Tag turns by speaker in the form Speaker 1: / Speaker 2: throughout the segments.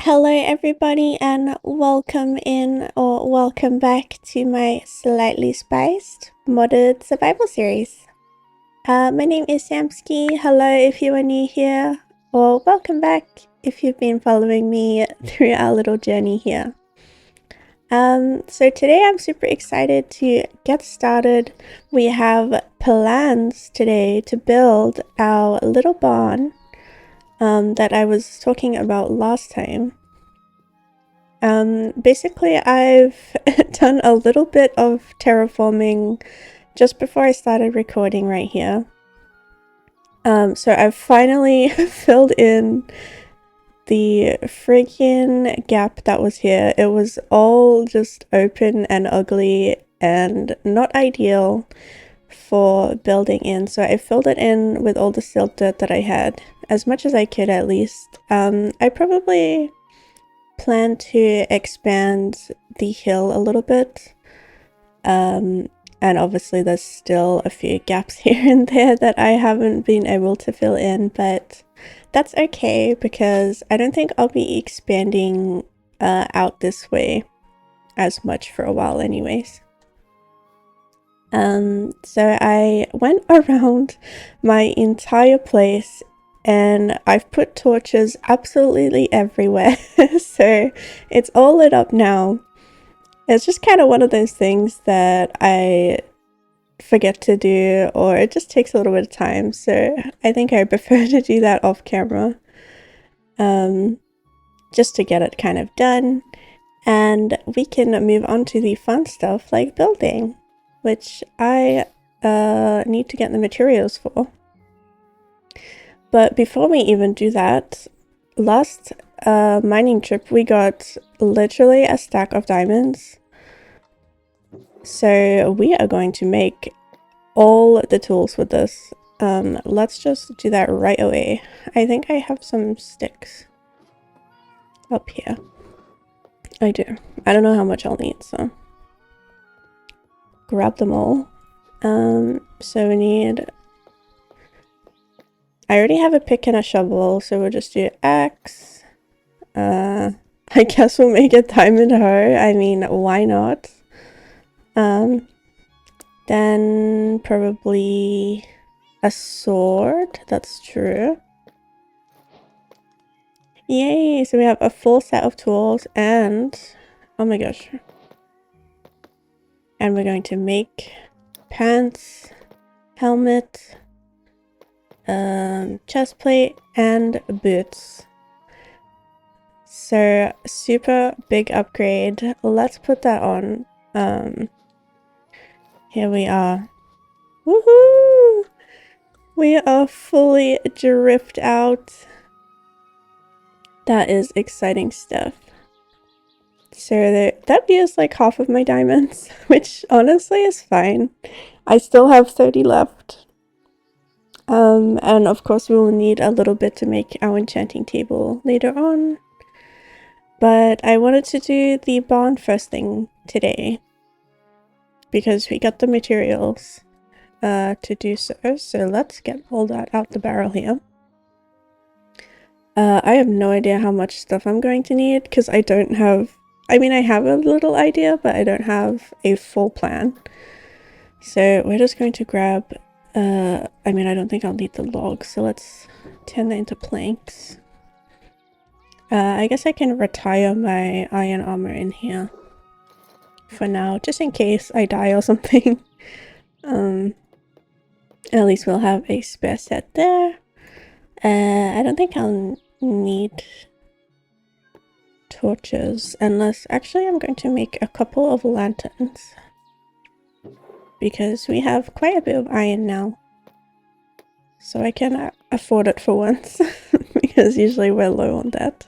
Speaker 1: Hello everybody and welcome in or welcome back to my slightly spiced modded survival series. My name is Samskee. Hello if you are new here, or welcome back if you've been following me through our little journey here. So today I'm super excited to get started. We have plans today to build our little barn that I was talking about last time. Basically I've done a little bit of terraforming just before I started recording right here. So I've finally filled in the freaking gap that was here. It was all just open and ugly and not ideal for building in. So I filled it in with all the silt dirt that I had, as much as I could at least. I probably plan to expand the hill a little bit, and obviously there's still a few gaps here and there that I haven't been able to fill in, but that's okay because I don't think I'll be expanding out this way as much for a while anyways. So I went around my entire place and I've put torches absolutely everywhere. So it's all lit up now. It's just kind of one of those things that I forget to do, or it just takes a little bit of time. So I think I prefer to do that off camera, just to get it kind of done. And we can move on to the fun stuff like building, which I need to get the materials for. But before we even do that, last mining trip we got literally a stack of diamonds. So we are going to make all the tools with this. Let's just do that right away. I think I have some sticks up here. I do. I don't know how much I'll need, so grab them all. So we need... I already have a pick and a shovel, so we'll just do axe. I guess we'll make a diamond hoe. I mean, why not? Then probably a sword. That's true. Yay! So we have a full set of tools and... oh my gosh. And we're going to make pants, helmet, chest plate, and boots. So super big upgrade. Let's put that on. Here we are. Woohoo! We are fully dripped out. That is exciting stuff. So that is like half of my diamonds, which honestly is fine. I still have 30 left. And of course we will need a little bit to make our enchanting table later on. But I wanted to do the barn first thing today, because we got the materials to do so. So let's get all that out the barrel here. I have no idea how much stuff I'm going to need, because I don't have... I mean, I have a little idea, but I don't have a full plan. So we're just going to grab... I mean, I don't think I'll need the logs, so let's turn that into planks. I guess I can retire my iron armor in here for now, just in case I die or something. At least we'll have a spare set there. I don't think I'll need torches unless... actually I'm going to make a couple of lanterns, because we have quite a bit of iron now, so I can afford it for once. Because usually we're low on that.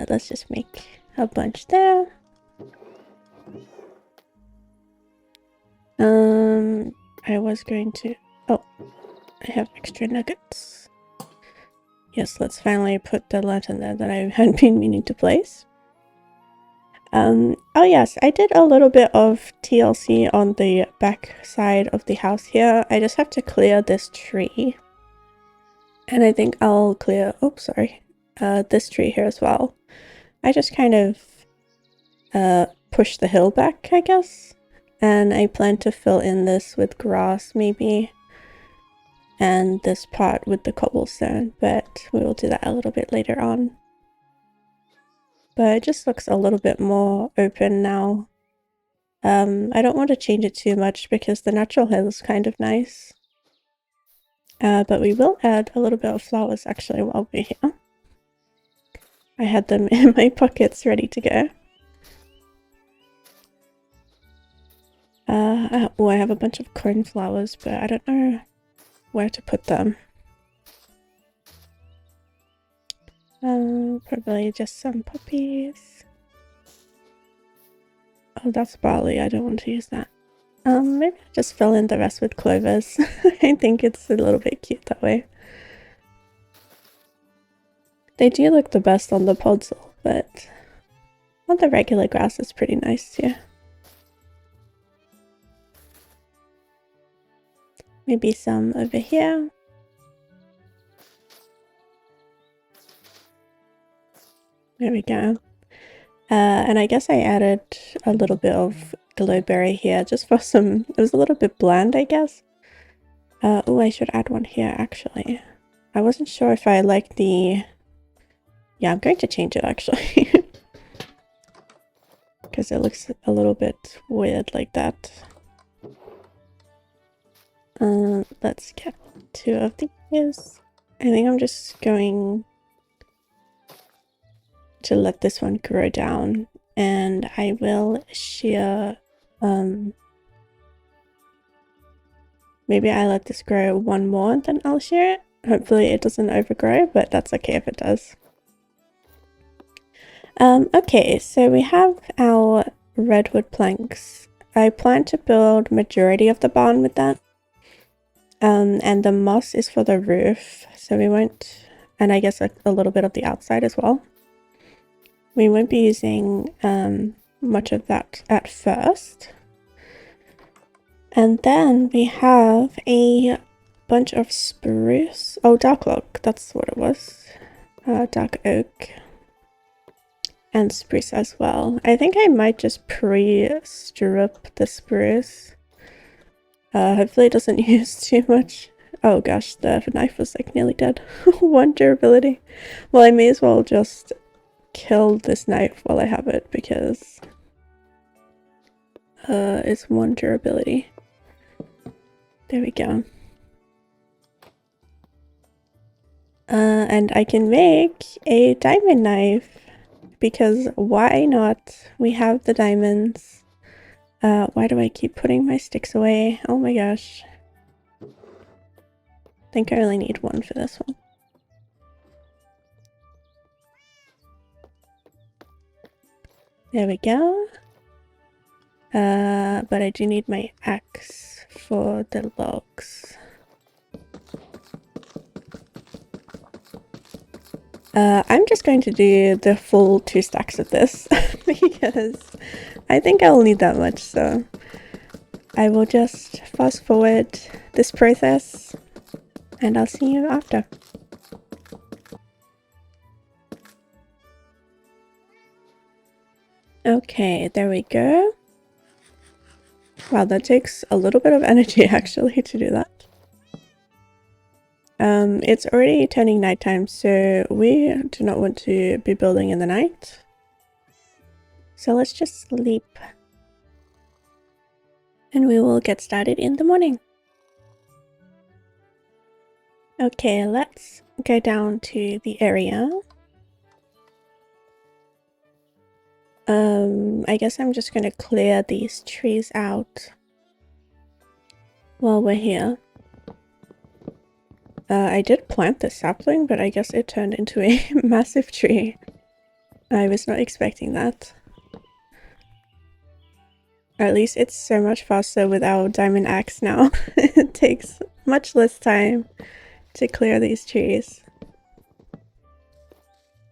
Speaker 1: Let's just make a bunch there. I was going to... oh, I have extra nuggets. Yes, let's finally put the lantern there that I had been meaning to place. Oh yes, I did a little bit of TLC on the back side of the house here. I just have to clear this tree. And I think I'll clear... oops, sorry. this tree here as well. I just kind of push the hill back, I guess. And I plan to fill in this with grass, maybe. And this part with the cobblestone, but we will do that a little bit later on. But it just looks a little bit more open now. I don't want to change it too much because the natural hill is kind of nice. But we will add a little bit of flowers actually while we're here. I had them in my pockets ready to go. Oh, I have a bunch of cornflowers, but I don't know where to put them. Probably just some poppies. Oh, that's barley. I don't want to use that. Maybe I'll just fill in the rest with clovers. I think it's a little bit cute that way. They do look the best on the podzol, but on the regular grass it's pretty nice too. Maybe some over here. There we go. And I guess I added a little bit of glowberry here just for some, it was a little bit bland, I guess. Oh, I should add one here actually. I wasn't sure if I like the, yeah, I'm going to change it actually. Because it looks a little bit weird like that. Let's get 2 of these. I think I'm just going to let this one grow down, and I will shear, maybe I let this grow one more and then I'll shear it. Hopefully it doesn't overgrow, but that's okay if it does. Okay, so we have our redwood planks. I plan to build majority of the barn with that. And the moss is for the roof, so we won't, and I guess a little bit of the outside as well. We won't be using much of that at first. And then we have a bunch of spruce, oh, dark oak, that's what it was. Dark oak. And spruce as well. I think I might just pre-strip the spruce. Hopefully it doesn't use too much. Oh gosh, the knife was like nearly dead. 1 durability. Well, I may as well just kill this knife while I have it because it's 1 durability. There we go. And I can make a diamond knife because why not? We have the diamonds. Why do I keep putting my sticks away? Oh my gosh. I think I only need 1 for this one. There we go. But I do need my axe for the logs. I'm just going to do the full 2 stacks of this because I think I'll need that much, so I will just fast forward this process and I'll see you after. Okay, there we go. Wow, that takes a little bit of energy actually to do that. It's already turning nighttime, so we do not want to be building in the night. So let's just sleep. And we will get started in the morning. Okay, let's go down to the area. I guess I'm just gonna clear these trees out while we're here. I did plant the sapling, but I guess it turned into a massive tree. I was not expecting that. Or at least it's so much faster with our diamond axe now. It takes much less time to clear these trees.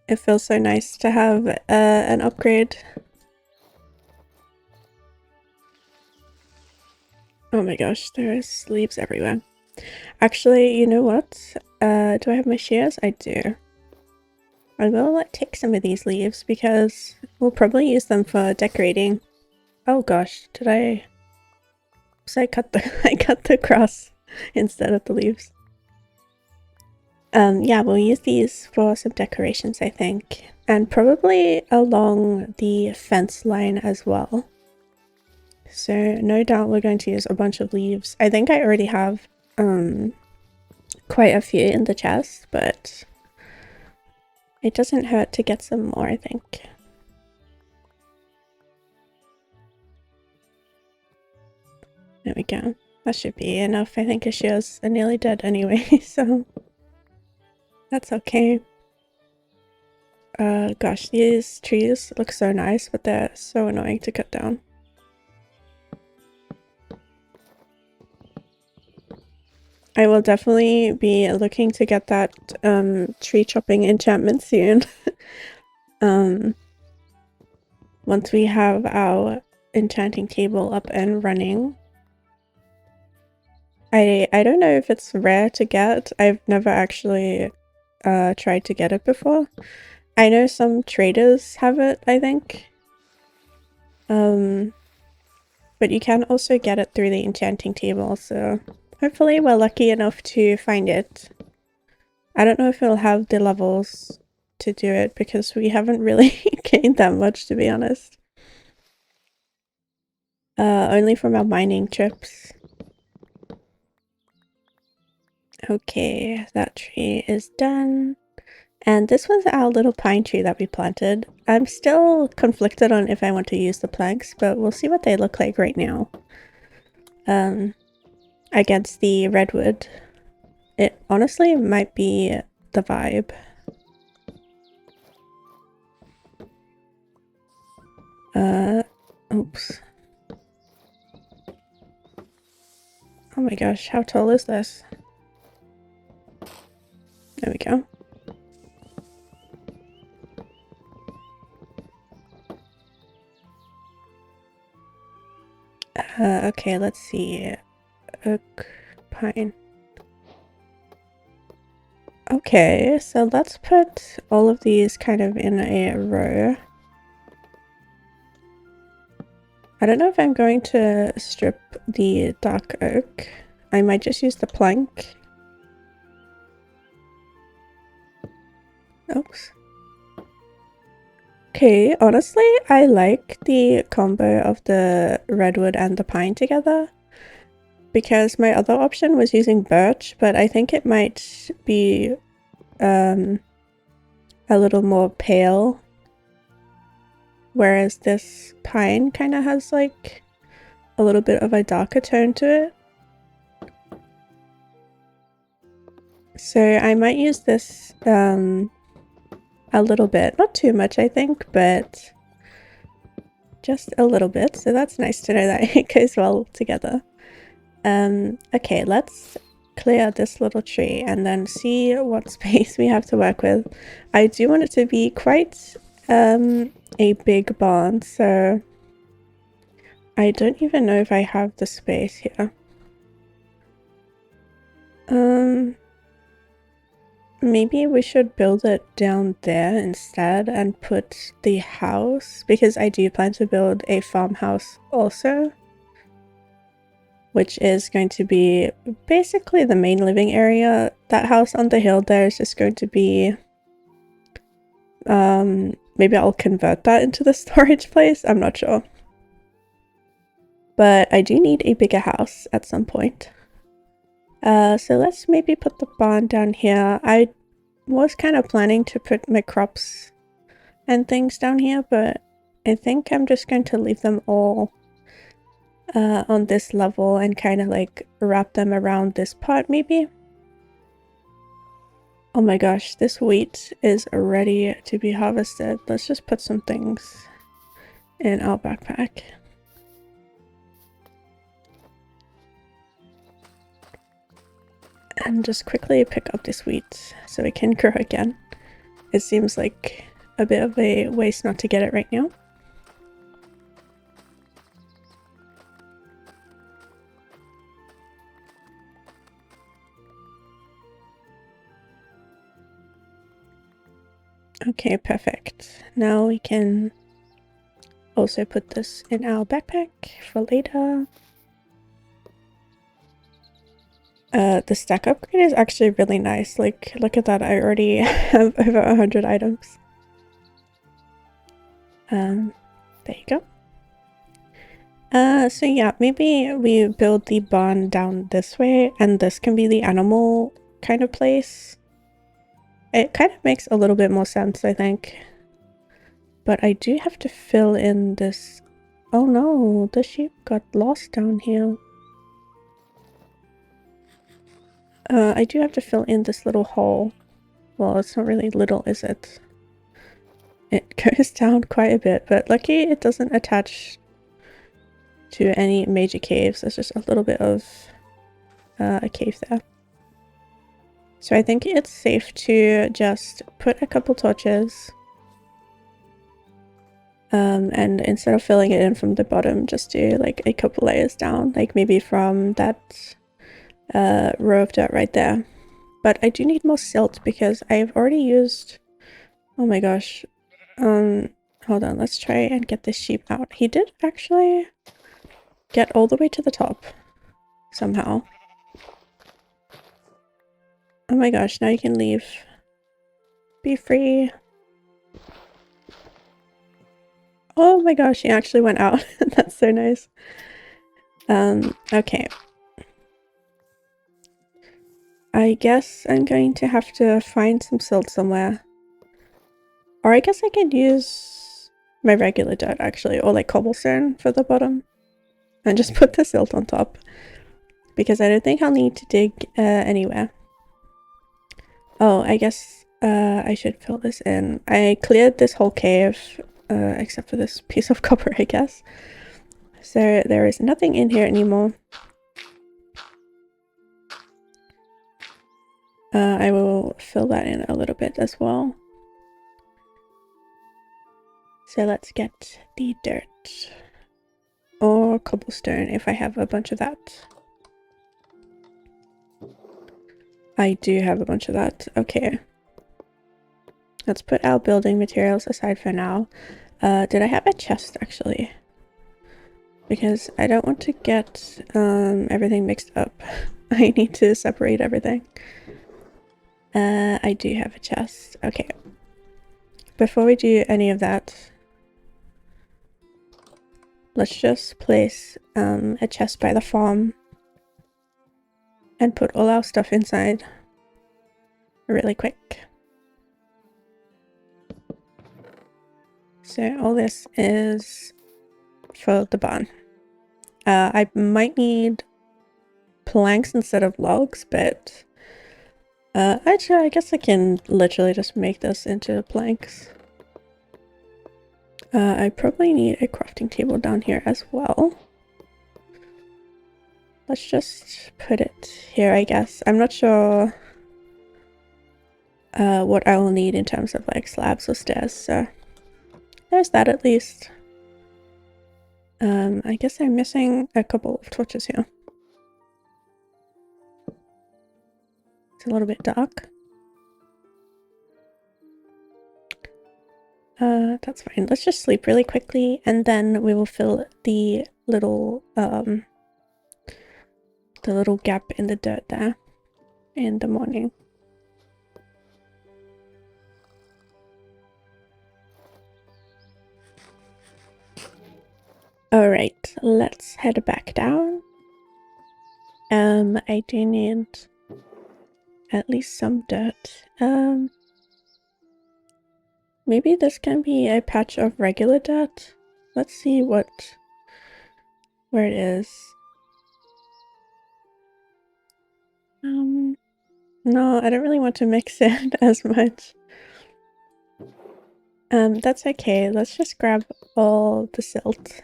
Speaker 1: It feels so nice to have an upgrade. Oh my gosh, there's leaves everywhere. Actually, you know what? Do I have my shears? I do. I will take some of these leaves because we'll probably use them for decorating. Oh gosh, did I... So I cut the grass instead of the leaves. Yeah, we'll use these for some decorations, I think. And probably along the fence line as well. So no doubt we're going to use a bunch of leaves. I think I already have quite a few in the chest, but it doesn't hurt to get some more, I think. There we go. That should be enough. I think Ashia's nearly dead anyway, so that's okay. Gosh, these trees look so nice, but they're so annoying to cut down. I will definitely be looking to get that tree chopping enchantment soon. Once we have our enchanting table up and running. I don't know if it's rare to get. I've never actually tried to get it before. I know some traders have it, I think. But you can also get it through the enchanting table, so hopefully we're lucky enough to find it. I don't know if it'll have the levels to do it because we haven't really gained that much, to be honest. Only from our mining trips. Okay, that tree is done. And this was our little pine tree that we planted. I'm still conflicted on if I want to use the planks, but we'll see what they look like right now. Against the redwood. It honestly might be the vibe. Oops. Oh my gosh, how tall is this? There we go. Okay, let's see. Oak, pine. Okay, so let's put all of these kind of in a row. I don't know if I'm going to strip the dark oak. I might just use the plank. Oops. Okay, honestly, I like the combo of the redwood and the pine together. Because my other option was using birch, but I think it might be a little more pale. Whereas this pine kind of has like a little bit of a darker tone to it. So I might use this a little bit, not too much I think, but just a little bit. So that's nice to know that it goes well together. Okay, let's clear this little tree and then see what space we have to work with. I do want it to be quite a big barn, so I don't even know if I have the space here. Maybe we should build it down there instead and put the house, because I do plan to build a farmhouse also, which is going to be basically the main living area. That house on the hill there is just going to be maybe I'll convert that into the storage place, I'm not sure. But I do need a bigger house at some point. So let's maybe put the barn down here. I was kind of planning to put my crops and things down here, but I think I'm just going to leave them all on this level and kind of like wrap them around this pot maybe. Oh my gosh, this wheat is ready to be harvested. Let's just put some things in our backpack. And just quickly pick up this wheat so it can grow again. It seems like a bit of a waste not to get it right now. Okay, perfect. Now we can also put this in our backpack for later. The stack upgrade is actually really nice. Like, look at that, I already have over 100 items. There you go. So yeah, maybe we build the barn down this way, and this can be the animal kind of place. It kind of makes a little bit more sense, I think. But I do have to fill in this... Oh no, the sheep got lost down here. I do have to fill in this little hole. Well, it's not really little, is it? It goes down quite a bit, but lucky it doesn't attach to any major caves. There's just a little bit of a cave there. So I think it's safe to just put a couple torches. And instead of filling it in from the bottom, just do like a couple layers down, like maybe from that row of dirt right there. But I do need more silt because I've already used... Oh my gosh. Hold on, let's try and get this sheep out. He did actually get all the way to the top somehow. Oh my gosh, now you can leave. Be free. Oh my gosh, he actually went out. That's so nice. Okay. I guess I'm going to have to find some silt somewhere. Or I guess I could use my regular dirt actually, or like cobblestone for the bottom. And just put the silt on top. Because I don't think I'll need to dig anywhere. Oh, I guess I should fill this in. I cleared this whole cave, except for this piece of copper, I guess. So there is nothing in here anymore. I will fill that in a little bit as well. So let's get the dirt. Or cobblestone if I have a bunch of that. I do have a bunch of that. Okay. Let's put our building materials aside for now. Did I have a chest actually? Because I don't want to get everything mixed up. I need to separate everything. I do have a chest. Okay. Before we do any of that, let's just place a chest by the farm and put all our stuff inside really quick. So all this is for the barn. I might need planks instead of logs, but actually I guess I can literally just make this into planks. I probably need a crafting table down here as well. Let's just put it here, I guess. I'm not sure what I will need in terms of like slabs or stairs, so there's that at least. I guess I'm missing a couple of torches here. It's a little bit dark. That's fine. Let's just sleep really quickly and then we will fill the little gap in the dirt there in the morning. Alright, let's head back down. I do need at least some dirt. Maybe this can be a patch of regular dirt. Let's see where it is. No, I don't really want to mix it as much. That's okay. Let's just grab all the silt.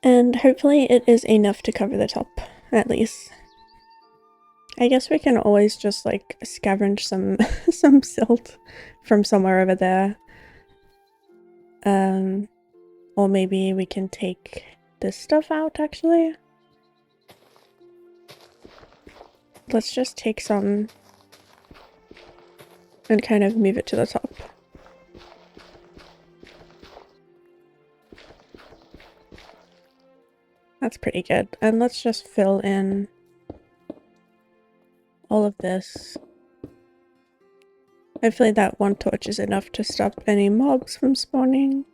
Speaker 1: And hopefully it is enough to cover the top, at least. I guess we can always just like scavenge some some silt from somewhere over there. Or maybe we can take this stuff out actually. Let's just take some and kind of move it to the top. That's pretty good. And let's just fill in all of this. Hopefully that one torch is enough to stop any mobs from spawning.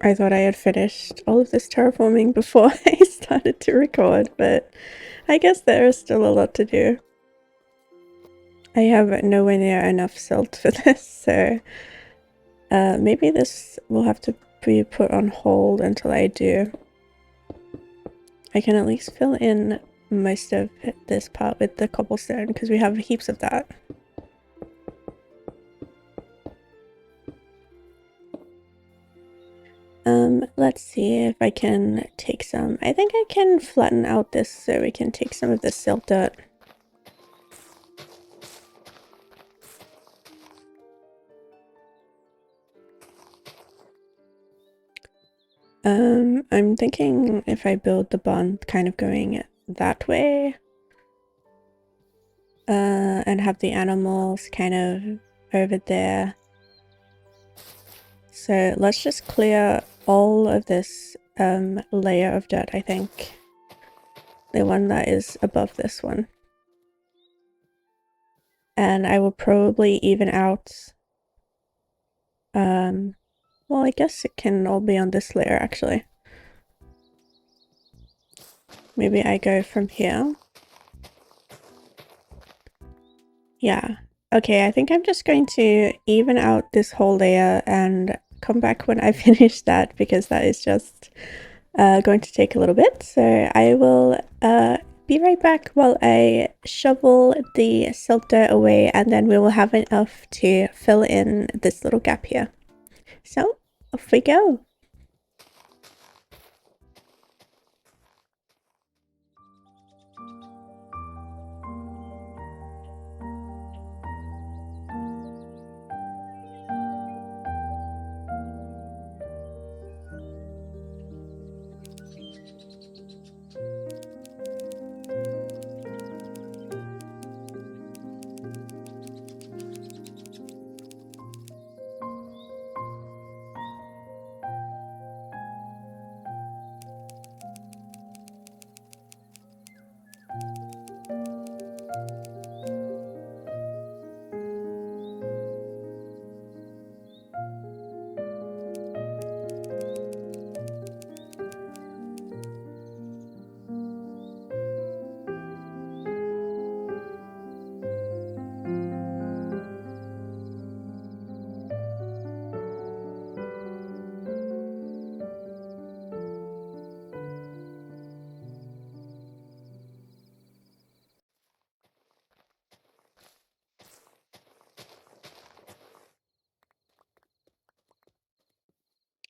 Speaker 1: I thought I had finished all of this terraforming before I started to record, but I guess there is still a lot to do. I have nowhere near enough silt for this, so maybe this will have to be put on hold until I do. I can at least fill in most of this part with the cobblestone because we have heaps of that. Let's see if I can take some. I think I can flatten out this so we can take some of the silt dirt. I'm thinking if I build the barn kind of going that way, and have the animals kind of over there. So let's just clear all of this layer of dirt, I think. The one that is above this one. And I will probably even out, well, I guess it can all be on this layer actually. Maybe I go from here. Yeah. Okay, I think I'm just going to even out this whole layer and come back when I finish that because that is just going to take a little bit. So I will be right back while I shovel the silt dirt away and then we will have enough to fill in this little gap here. So off we go.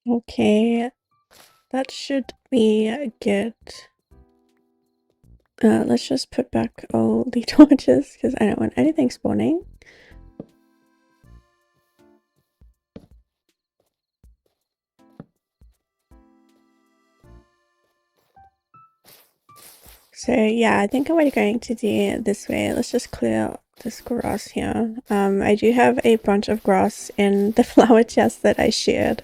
Speaker 1: Okay, that should be good. Let's just put back all the torches because I don't want anything spawning. So yeah, I think we're going to do it this way. Let's just clear this grass here. I do have a bunch of grass in the flower chest that I shared.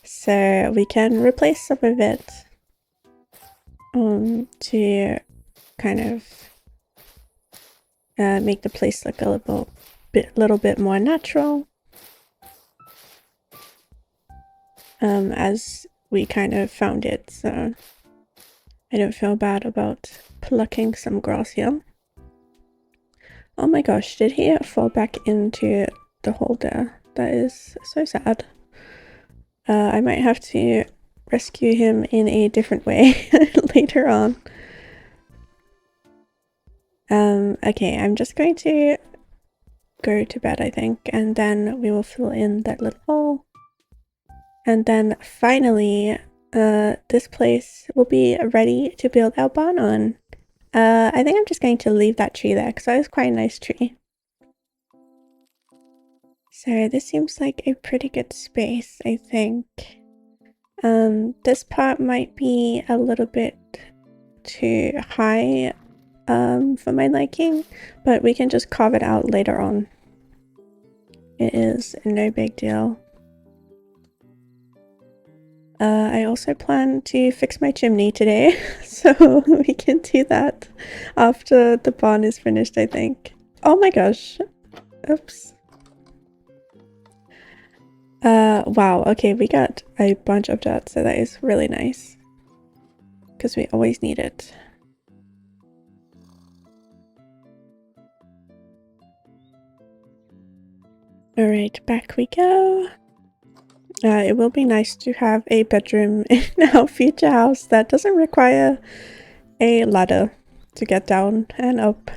Speaker 1: So we can replace some of it to kind of make the place look a little bit more natural. As we kind of found it, so I don't feel bad about plucking some grass here. Oh my gosh, did he fall back into the hole there? That is so sad. I might have to rescue him in a different way later on. Okay, I'm just going to go to bed, I think, and then we will fill in that little hole. And then finally, this place will be ready to build our barn on. I think I'm just going to leave that tree there because that was quite a nice tree. So this seems like a pretty good space, I think. This part might be a little bit too high for my liking, but we can just carve it out later on. It is no big deal. I also plan to fix my chimney today, so we can do that after the barn is finished, I think. Oh my gosh. Oops. Wow, okay, we got a bunch of dirt, so that is really nice. Because we always need it. Alright, back we go. It will be nice to have a bedroom in our future house that doesn't require a ladder to get down and up.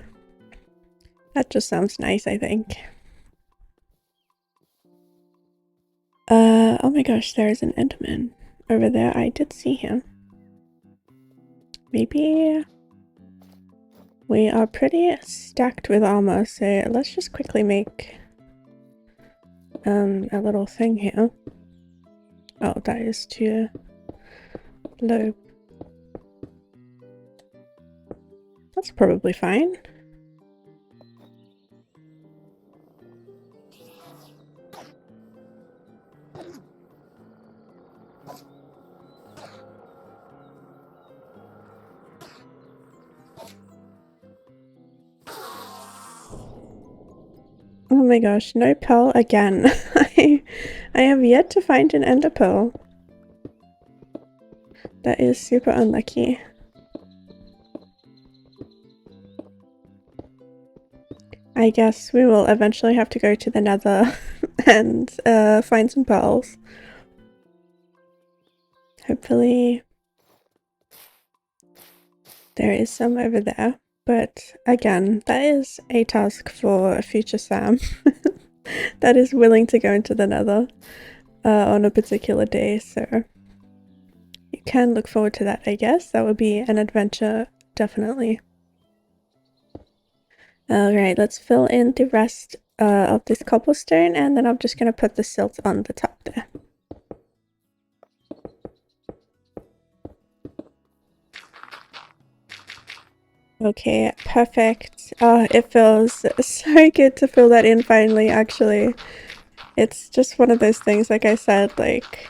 Speaker 1: That just sounds nice, I think. Oh my gosh, there's an Enderman over there. I did see him. Maybe we are pretty stacked with armor, so let's just quickly make a little thing here. Oh, that is too low. That's probably fine. Oh my gosh, no pearl again. I have yet to find an ender pearl. That is super unlucky. I guess we will eventually have to go to the nether and find some pearls. Hopefully there is some over there. But again, that is a task for a future Sam that is willing to go into the nether on a particular day, so you can look forward to that, I guess. That would be an adventure, definitely. Alright, let's fill in the rest of this cobblestone, and then I'm just going to put the silt on the top there. Okay, perfect. Oh, it feels so good to fill that in finally, actually. It's just one of those things, like I said, like,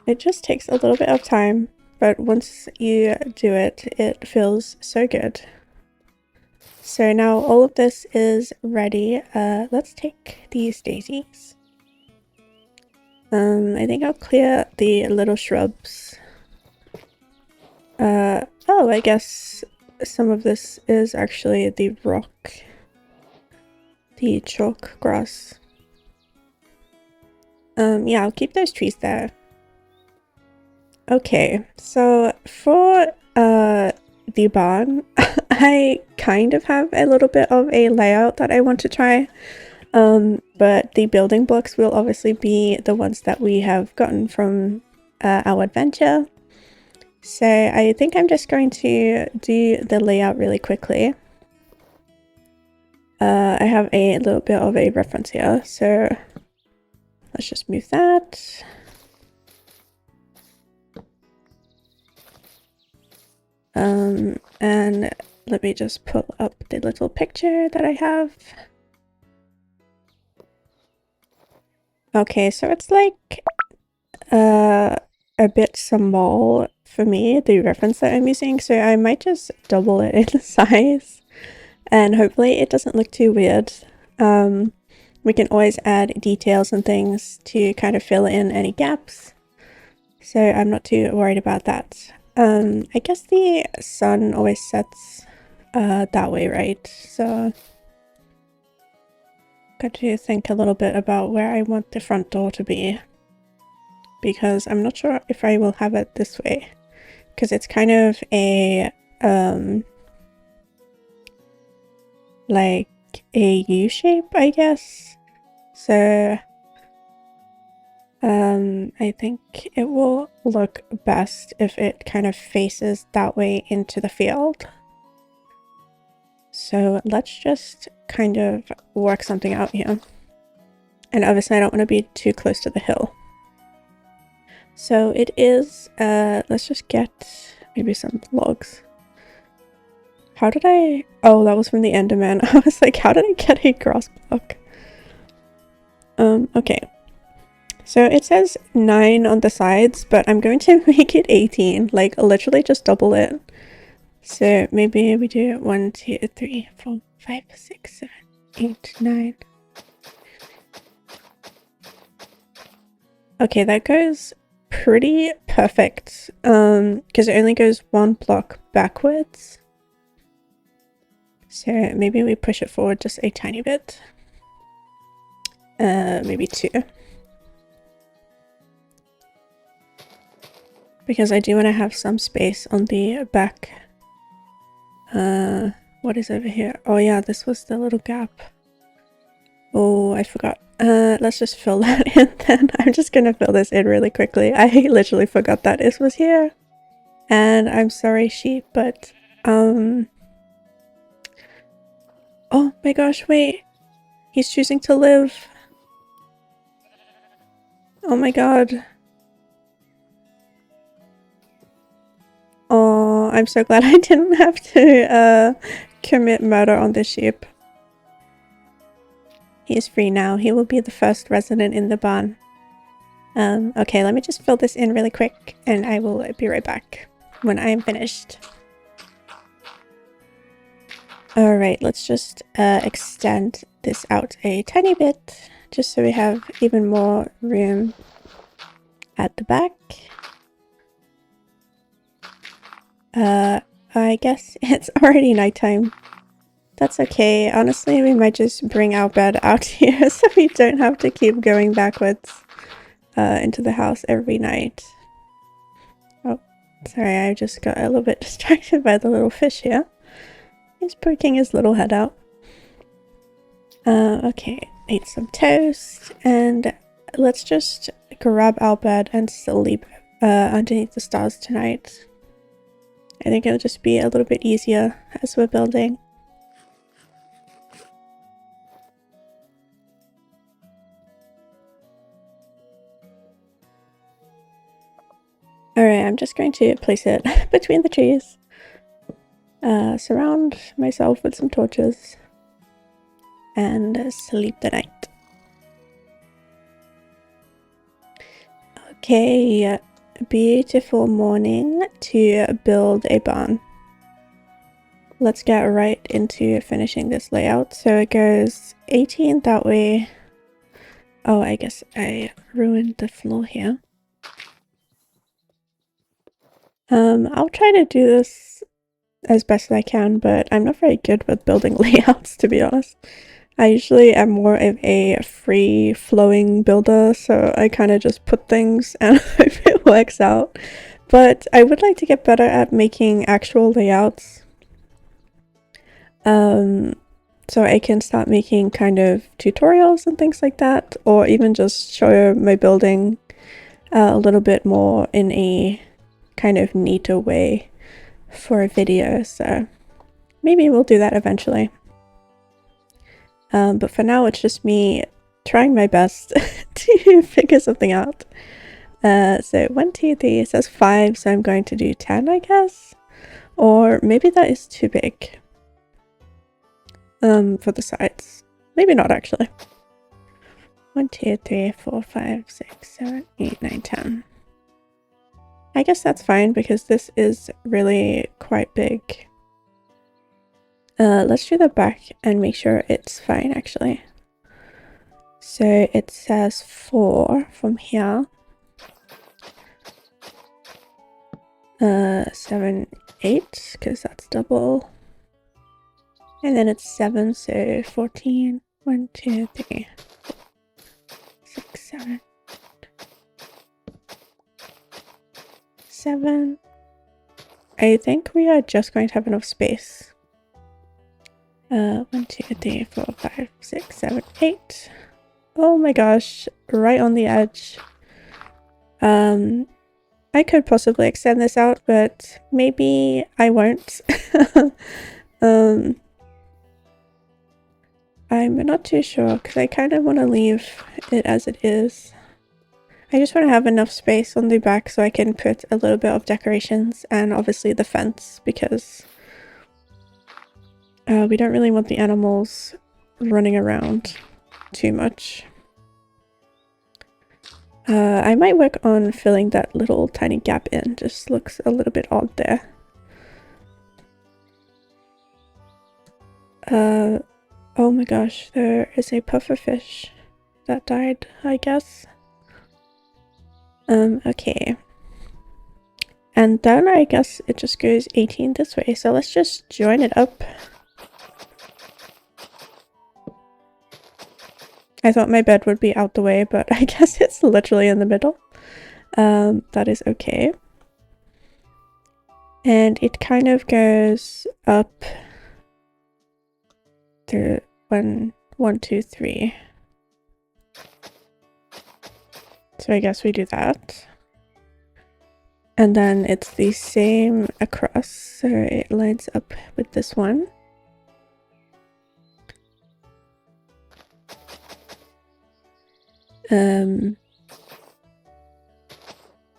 Speaker 1: it just takes a little bit of time, but once you do it, it feels so good. So now all of this is ready. Let's take these daisies. I think I'll clear the little shrubs. Oh, I guess some of this is actually the rock. The chalk grass. Yeah, I'll keep those trees there. Okay, so for the barn, I kind of have a little bit of a layout that I want to try. But the building blocks will obviously be the ones that we have gotten from our adventure. So I think I'm just going to do the layout really quickly. I have a little bit of a reference here, so let's just move that. And let me just pull up the little picture that I have. Okay, so it's like a bit small for me, the reference that I'm using, so I might just double it in size, and hopefully it doesn't look too weird. We can always add details and things to kind of fill in any gaps, so I'm not too worried about that. I guess the sun always sets that way, right? So got to think a little bit about where I want the front door to be, because I'm not sure if I will have it this way, because it's kind of a like a U shape, I guess. So I think it will look best if it kind of faces that way into the field. So let's just kind of work something out here. And obviously I don't want to be too close to the hill. So it is, let's just get maybe some logs. How did I, oh, that was from the Enderman. I was like, how did I get a grass block? Okay. So it says 9 on the sides, but I'm going to make it 18, like literally just double it. So maybe we do 1, 2, 3, 4, 5, 6, 7, 8, 9. Okay, that goes pretty perfect. Because it only goes 1 block backwards. So maybe we push it forward just a tiny bit. Maybe 2. Because I do want to have some space on the back. What is over here? Oh yeah, this was the little gap. Oh, I forgot. Let's just fill that in then. I'm just gonna fill this in really quickly. I literally forgot that it was here. And I'm sorry, sheep, but, oh my gosh, wait. He's choosing to live. Oh my god. Oh, I'm so glad I didn't have to, commit murder on this sheep. He is free now. He will be the first resident in the barn. Okay, let me just fill this in really quick and I will be right back when I am finished. Alright, let's just extend this out a tiny bit just so we have even more room at the back. I guess it's already nighttime. That's okay. Honestly, we might just bring our bed out here so we don't have to keep going backwards into the house every night. Oh, sorry, I just got a little bit distracted by the little fish here. He's poking his little head out. Okay, ate some toast, and let's just grab our bed and sleep underneath the stars tonight. I think it'll just be a little bit easier as we're building. Alright, I'm just going to place it between the trees. Surround myself with some torches. And sleep the night. Okay, beautiful morning to build a barn. Let's get right into finishing this layout. So it goes 18 that way. Oh, I guess I ruined the floor here. I'll try to do this as best as I can, but I'm not very good with building layouts, to be honest. I usually am more of a free-flowing builder, so I kind of just put things and hope it works out. But I would like to get better at making actual layouts. So I can start making kind of tutorials and things like that, or even just show my building a little bit more in a kind of neater way for a video, so maybe we'll do that eventually. But for now it's just me trying my best to figure something out. So 1, 2, 3, it says 5, so I'm going to do 10, I guess? Or maybe that is too big. For the sides. Maybe not, actually. 1, 2, 3, 4, 5, 6, 7, 8, 9, 10. I guess that's fine because this is really quite big. Let's do the back and make sure it's fine, actually. So it says 4 from here. 7, 8, because that's double. And then it's 7, so 14. 1, 2, 3, 4, 6, 7. 7. I think we are just going to have enough space. 1, 2, 3, 4, 5, 6, 7, 8. Oh my gosh, right on the edge. I could possibly extend this out, but maybe I won't. I'm not too sure because I kind of want to leave it as it is. I just want to have enough space on the back so I can put a little bit of decorations and obviously the fence, because we don't really want the animals running around too much. I might work on filling that little tiny gap in, just looks a little bit odd there. Oh my gosh, there is a pufferfish that died, I guess. Okay. And then I guess it just goes 18 this way, so let's just join it up. I thought my bed would be out the way, but I guess it's literally in the middle. That is okay. And it kind of goes up through 1, 2, 3. So I guess we do that. And then it's the same across, so it lines up with this one.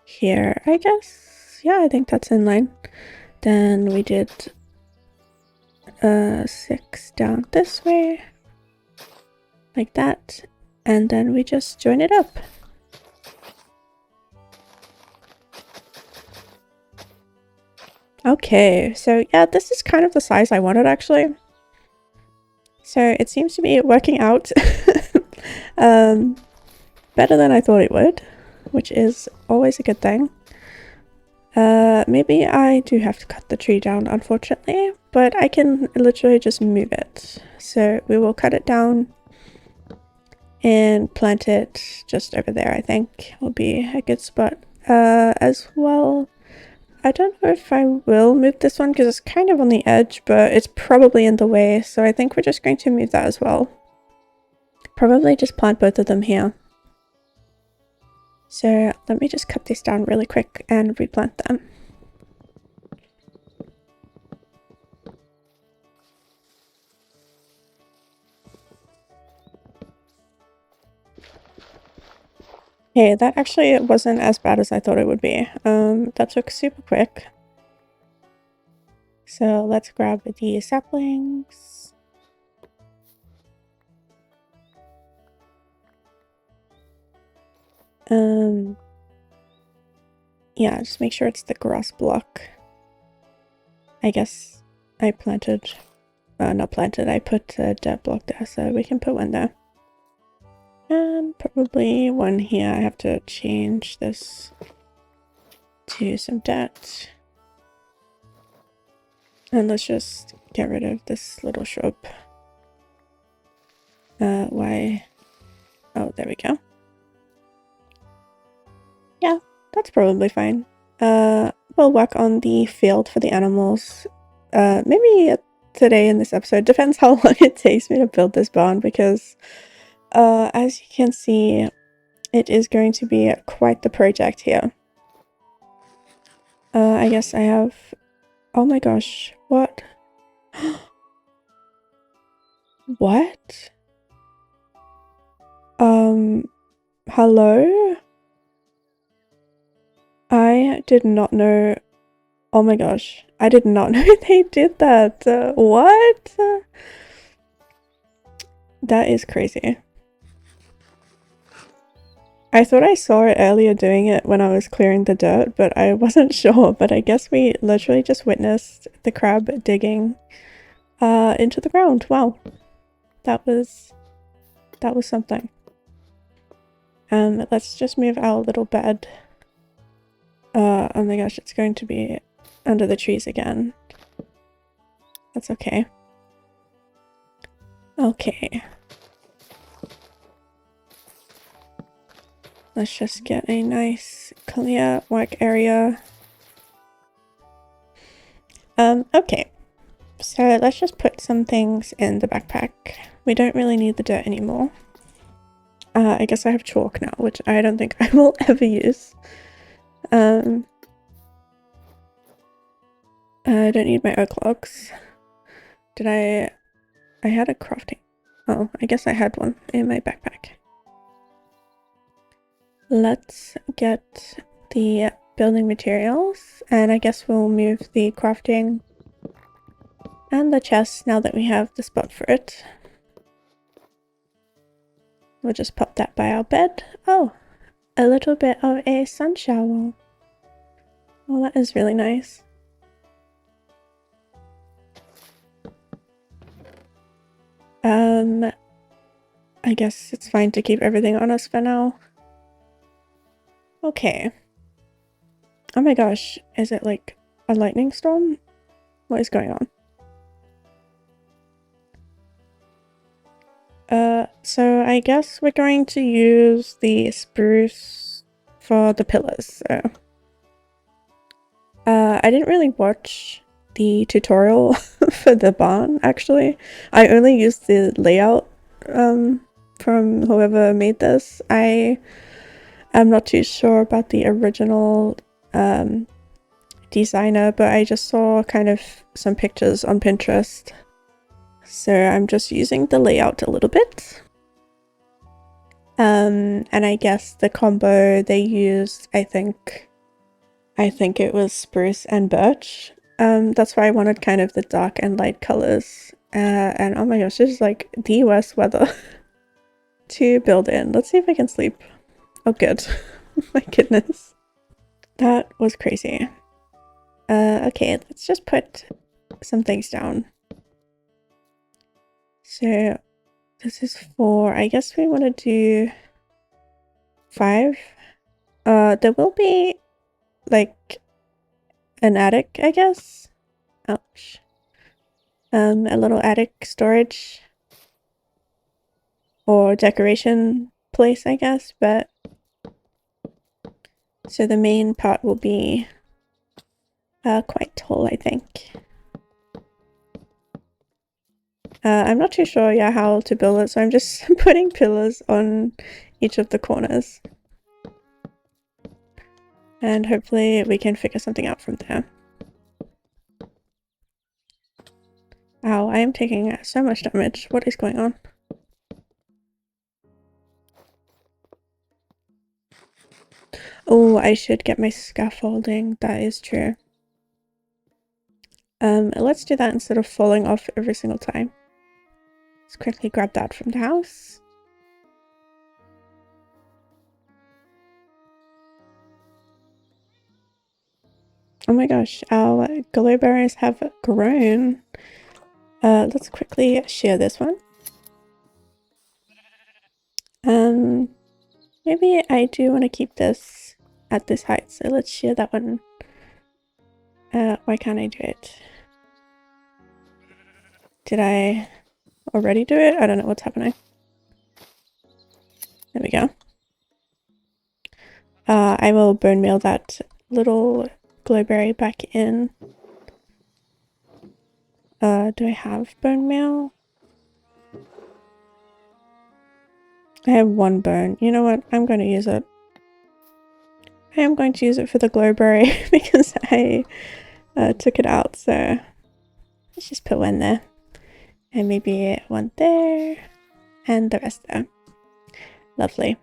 Speaker 1: Here, I guess. Yeah, I think that's in line. Then we did 6 down this way, like that, and then we just join it up. Okay, so yeah, this is kind of the size I wanted actually. So it seems to be working out better than I thought it would, which is always a good thing. Maybe I do have to cut the tree down, unfortunately, but I can literally just move it. So we will cut it down and plant it just over there, I think will be a good spot. As well, I don't know if I will move this one because it's kind of on the edge, but it's probably in the way, so I think we're just going to move that as well. Probably just plant both of them here. So let me just cut this down really quick and replant them. Okay, that actually wasn't as bad as I thought it would be. That took super quick. So let's grab the saplings. Yeah, just make sure it's the grass block. I guess I planted, not planted, I put a dirt block there, so we can put one there. And probably one here. I have to change this to some dirt. And let's just get rid of this little shrub. Why? Oh, there we go. Yeah, that's probably fine. We'll work on the field for the animals. Maybe today in this episode. Depends how long it takes me to build this barn, because as you can see, it is going to be quite the project here. I guess I have... Oh my gosh, what? What? Hello? I did not know. Oh my gosh, I did not know they did that. What? That is crazy. I thought I saw it earlier doing it when I was clearing the dirt, but I wasn't sure. But I guess we literally just witnessed the crab digging into the ground. Wow. That was something. Let's just move our little bed. Oh my gosh, it's going to be under the trees again. That's okay. Okay. Let's just get a nice clear work area. Okay. So let's just put some things in the backpack. We don't really need the dirt anymore. I guess I have chalk now, which I don't think I will ever use. I don't need my oak logs. Did I had a crafting. Oh, I guess I had one in my backpack. let's get the building materials, and I guess we'll move the crafting and the chest now that we have the spot for it. We'll just pop that by our bed. Oh, a little bit of a sun shower. Well, that is really nice. I guess it's fine to keep everything on us for now. Okay. Oh my gosh, is it like a lightning storm? What is going on? So I guess we're going to use the spruce for the pillars, so. I didn't really watch the tutorial for the barn, actually. I only used the layout, from whoever made this. I am not too sure about the original, designer, but I just saw kind of some pictures on Pinterest. So I'm just using the layout a little bit. And I guess the combo they used, I think it was spruce and birch. That's why I wanted kind of the dark and light colors. And oh my gosh, this is like the worst weather to build in. Let's see if I can sleep. Oh good. My goodness. That was crazy. Okay, let's just put some things down. So this is 4. I guess we want to do 5. There will be like an attic, I guess. Ouch. A little attic storage or decoration place, I guess, but so the main part will be quite tall, I think. I'm not too sure, yeah, how to build it, so I'm just putting pillars on each of the corners. And hopefully we can figure something out from there. Ow, I am taking so much damage. What is going on? Oh, I should get my scaffolding. That is true. Let's do that instead of falling off every single time. Let's quickly grab that from the house. Oh my gosh, our glowberries have grown. Let's quickly shear this one. Maybe I do want to keep this at this height, so let's shear that one. Why can't I do it? Did I already do it? I don't know what's happening. There we go. I will bone meal that little glowberry back in. Do I have bone meal? I have 1 bone. You know what? I'm going to use it. I am going to use it for the glowberry because I took it out, so let's just put 1 there. And maybe 1 there. And the rest there. Lovely.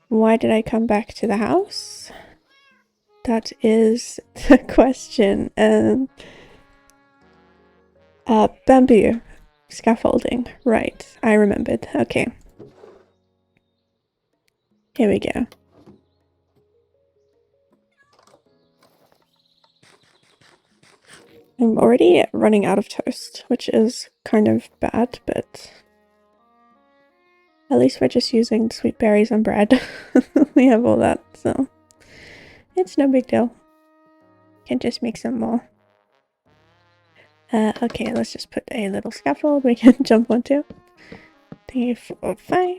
Speaker 1: Why did I come back to the house? That is the question. Bamboo scaffolding. Right, I remembered. Okay. Here we go. I'm already running out of toast, which is kind of bad, but at least we're just using sweet berries and bread. We have all that, so it's no big deal. Can just make some more. Okay, let's just put a little scaffold we can jump onto. 3, 4, 5.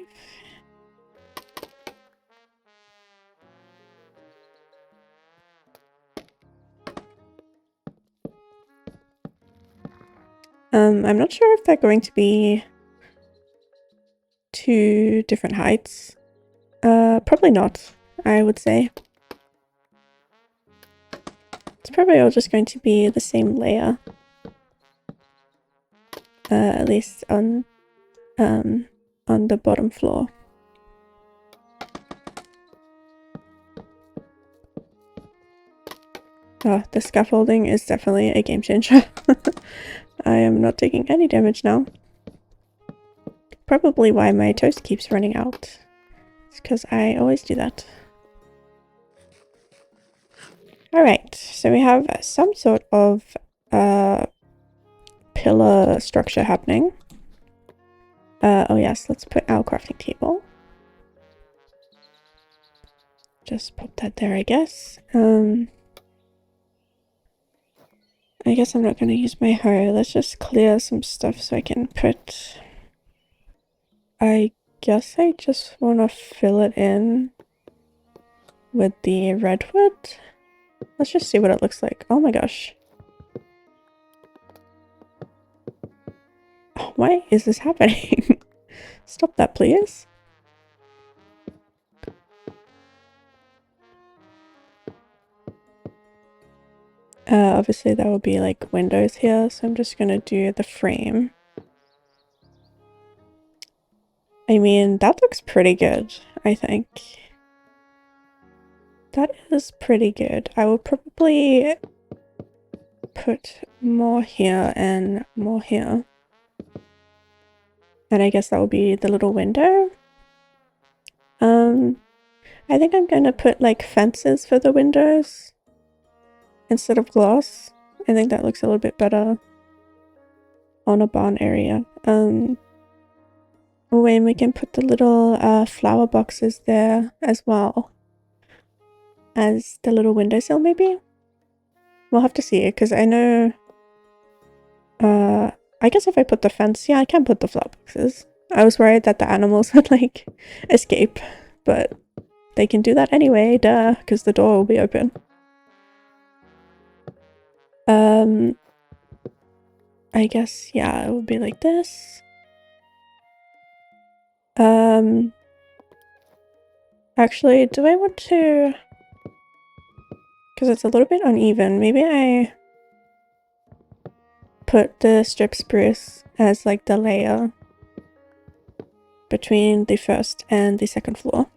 Speaker 1: I'm not sure if they're going to be 2 different heights. Probably not, I would say. It's probably all just going to be the same layer. At least on on the bottom floor. Oh, the scaffolding is definitely a game changer. I am not taking any damage now. Probably why my toast keeps running out. It's because I always do that. Alright, so we have some sort of pillar structure happening. Oh yes, let's put our crafting table. Just pop that there, I guess. I guess I'm not going to use my hoe. Let's just clear some stuff so I can put... I guess I just want to fill it in with the redwood. Let's just see what it looks like. Oh my gosh. Oh, why is this happening? Stop that, please. Obviously there will be like windows here, so I'm just gonna do the frame. I mean, that looks pretty good, I think. That is pretty good. I will probably put more here and more here. And I guess that will be the little window. I think I'm gonna put like fences for the windows instead of glass. I think that looks a little bit better on a barn area. When we can put the little flower boxes there as well as the little windowsill, maybe? We'll have to see, because I know I guess if I put the fence, yeah, I can put the flower boxes. I was worried that the animals would like escape, but they can do that anyway, duh, because the door will be open. I guess, yeah, it would be like this. Actually, do I want to... Because it's a little bit uneven, maybe I put the strip spruce as like the layer between the first and the second floor.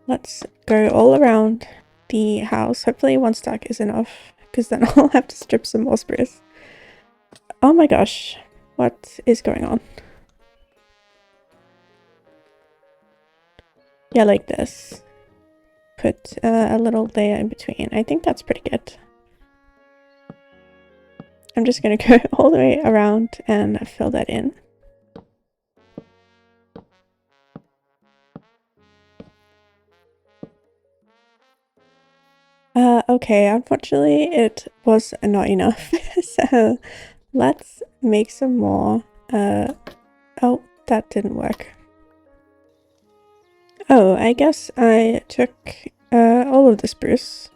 Speaker 1: Let's go all around the house. Hopefully one stack is enough, because then I'll have to strip some more spruce. Oh my gosh, what is going on? Yeah, like this. Put a little layer in between. I think that's pretty good. I'm just gonna go all the way around and fill that in. Okay, unfortunately it was not enough, so let's make some more. Oh, that didn't work. Oh, I guess I took all of the spruce.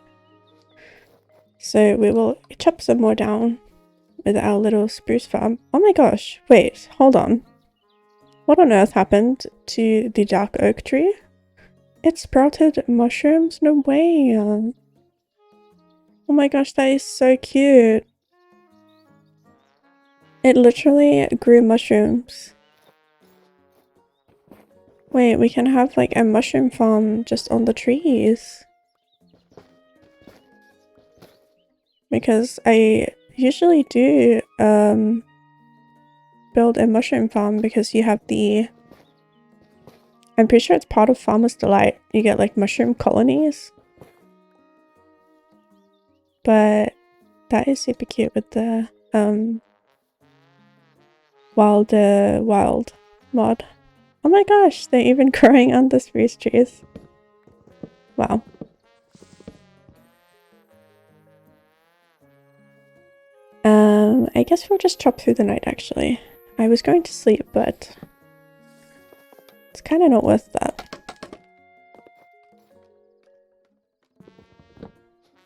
Speaker 1: So we will chop some more down with our little spruce farm. Oh my gosh, wait, hold on. What on earth happened to the dark oak tree? It sprouted mushrooms? No way. Oh my gosh, that is so cute. It literally grew mushrooms. Wait, we can have like a mushroom farm just on the trees. Because I usually do build a mushroom farm because you have the... I'm pretty sure it's part of Farmer's Delight. You get like mushroom colonies. But that is super cute with the wild mod. Oh my gosh, they're even growing on the spruce trees. Wow. I guess we'll just chop through the night actually. I was going to sleep, but it's kind of not worth that.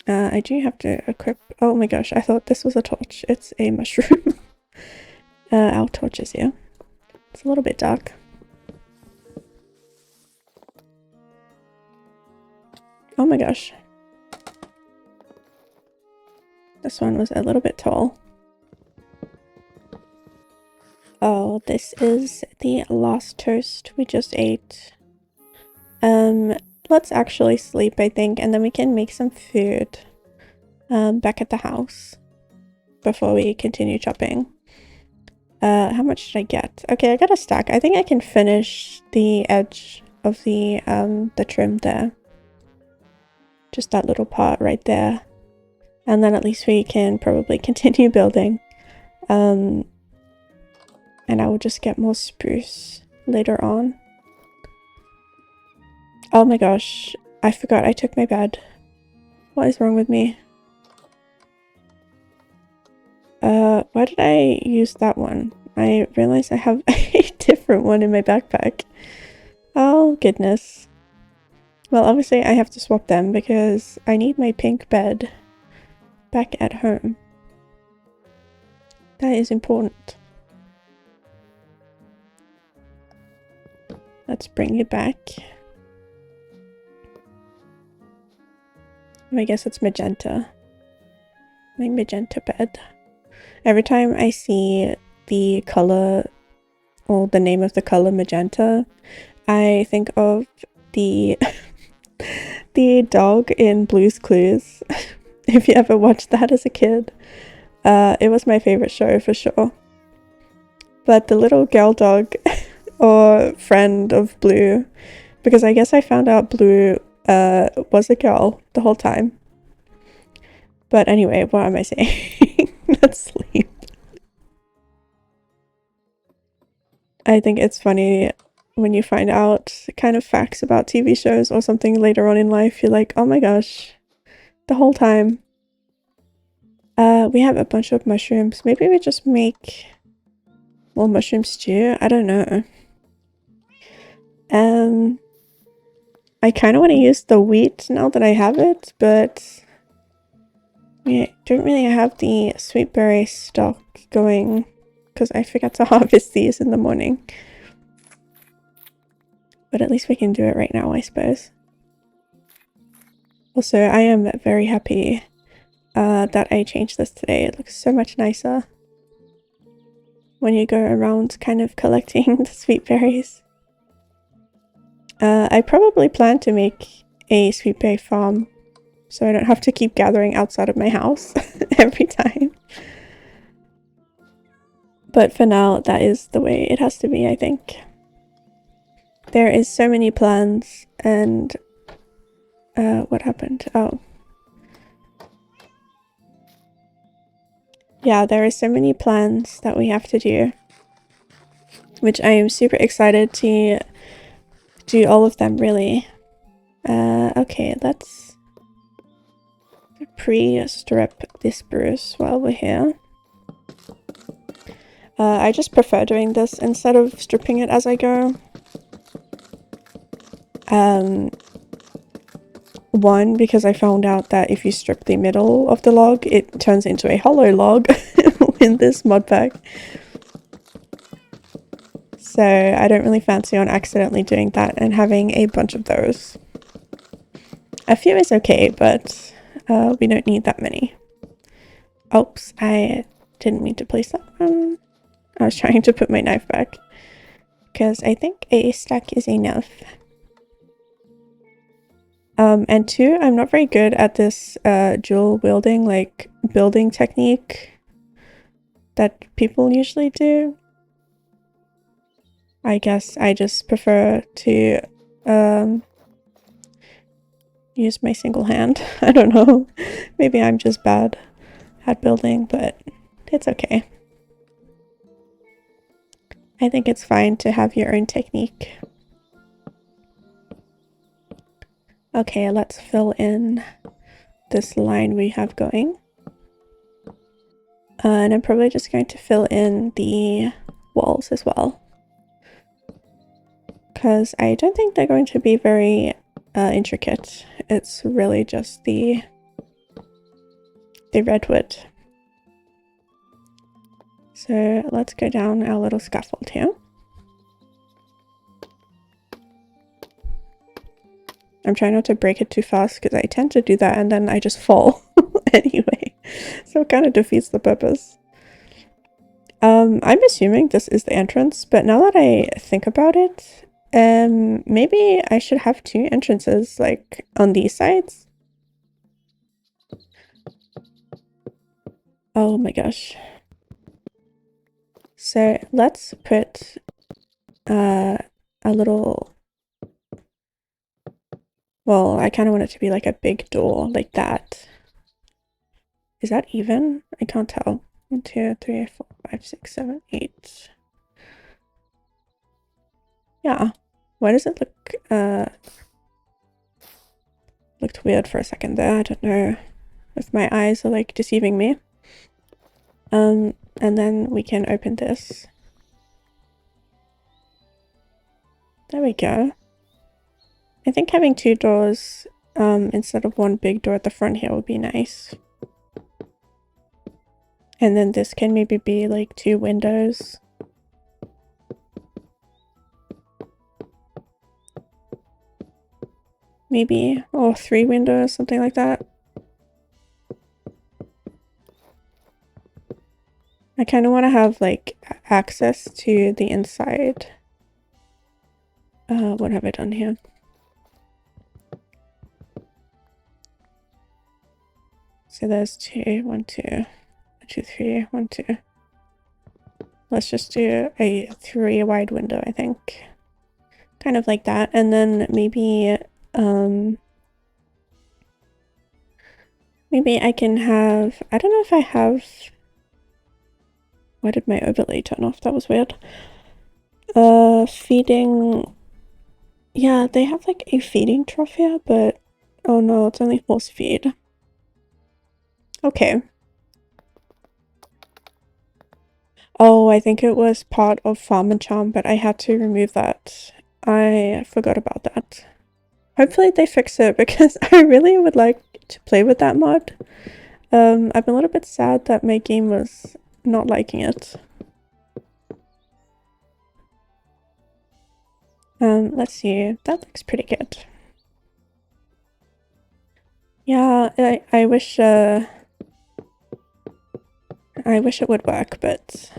Speaker 1: I do have to equip... Oh my gosh, I thought this was a torch. It's a mushroom. Our torch is here. It's a little bit dark. Oh my gosh. This one was a little bit tall. Oh, sure this is the last toast we just ate. Let's actually sleep, I think, and then we can make some food back at the house before we continue chopping. How much did I get? Okay, I got a stack. I think I can finish the edge of the trim there. Just that little part right there. And then at least we can probably continue building. And I will just get more spruce later on. Oh my gosh, I forgot I took my bed. What is wrong with me? Why did I use that one? I realized I have a different one in my backpack. Oh goodness. Well, obviously I have to swap them because I need my pink bed back at home. That is important. Let's bring it back. I guess it's magenta. My magenta bed. Every time I see the color or the name of the color magenta, I think of the the dog in Blue's Clues. If you ever watched that as a kid, it was my favorite show for sure. But the little girl dog or friend of Blue, because I guess I found out Blue was a girl the whole time. But anyway, what am I saying? Let's sleep. I think it's funny when you find out kind of facts about TV shows or something later on in life. You're like, oh my gosh, the whole time. We have a bunch of mushrooms. Maybe we just make more mushroom stew. I don't know. I kind of want to use the wheat now that I have it, but we don't really have the sweet berry stock going because I forgot to harvest these in the morning. But at least we can do it right now, I suppose. Also, I am very happy that I changed this today. It looks so much nicer when you go around kind of collecting the sweet berries. I probably plan to make a sweet berry farm so I don't have to keep gathering outside of my house every time. But for now, that is the way it has to be, I think. There is so many plans and what happened? Oh. Yeah, there are so many plans that we have to do, which I am super excited to do all of them, really. Okay, let's pre-strip this spruce while we're here. I just prefer doing this instead of stripping it as I go. One, because I found out that if you strip the middle of the log, it turns into a hollow log in this mod pack. So I don't really fancy on accidentally doing that and having a bunch of those. A few is okay, but we don't need that many. Oops, I didn't mean to place that one. I was trying to put my knife back because I think a stack is enough. And two, I'm not very good at this dual wielding, like, building technique that people usually do. I guess I just prefer to use my single hand. I don't know. Maybe I'm just bad at building, but it's okay. I think it's fine to have your own technique. Okay, let's fill in this line we have going. And I'm probably just going to fill in the walls as well, because I don't think they're going to be very intricate. It's really just the redwood. So let's go down our little scaffold here. I'm trying not to break it too fast because I tend to do that and then I just fall anyway. So it kind of defeats the purpose. I'm assuming this is the entrance, but now that I think about it, maybe I should have two entrances, like, on these sides. Oh my gosh. So let's put a little, well, I kind of want it to be like a big door like that. Is that even? I can't tell. 1, 2, 3, 4, 5, 6, 7, 8. Yeah. Why does it looked weird for a second there? I don't know if my eyes are like deceiving me. And then we can open this. There we go. I think having two doors instead of one big door at the front here would be nice. And then this can maybe be like two windows. Maybe, or 3 windows, something like that. I kind of want to have like access to the inside. What have I done here? So there's 2, 1, 2, 1, 2, 3, 1, 2. Let's just do a 3 wide window, I think. Kind of like that. And then maybe I can have, I don't know if I have, why did my overlay turn off? That was weird. Feeding, yeah, they have like a feeding trough here, but oh no, it's only force feed. Okay. Oh, I think it was part of Farm and Charm, but I had to remove that. I forgot about that. Hopefully they fix it because I really would like to play with that mod. I'm a little bit sad that my game was not liking it. Let's see. That looks pretty good. Yeah, I wish it would work, but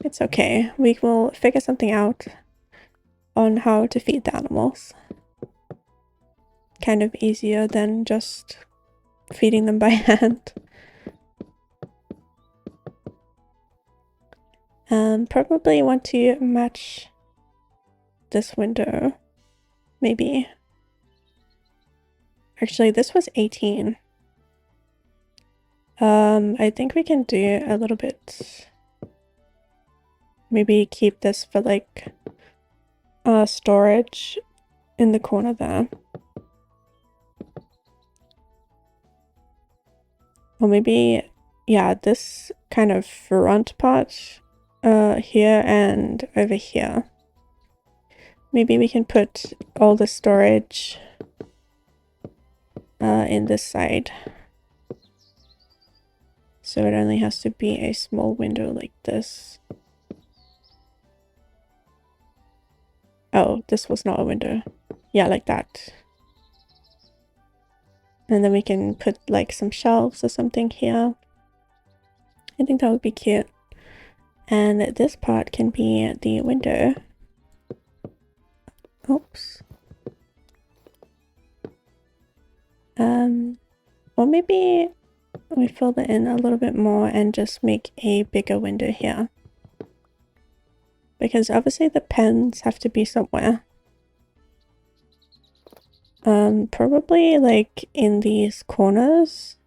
Speaker 1: it's okay. We will figure something out on how to feed the animals. Kind of easier than just feeding them by hand. Probably want to match this window. Maybe. Actually, this was 18. I think we can do a little bit. Maybe keep this for like storage in the corner there. Or maybe, yeah, this kind of front part here and over here. Maybe we can put all the storage in this side. So it only has to be a small window like this. Oh, this was not a window. Yeah, like that. And then we can put like some shelves or something here. I think that would be cute. And this part can be the window. Oops. Or maybe we fill it in a little bit more and just make a bigger window here. Because obviously the pens have to be somewhere. Probably like in these corners.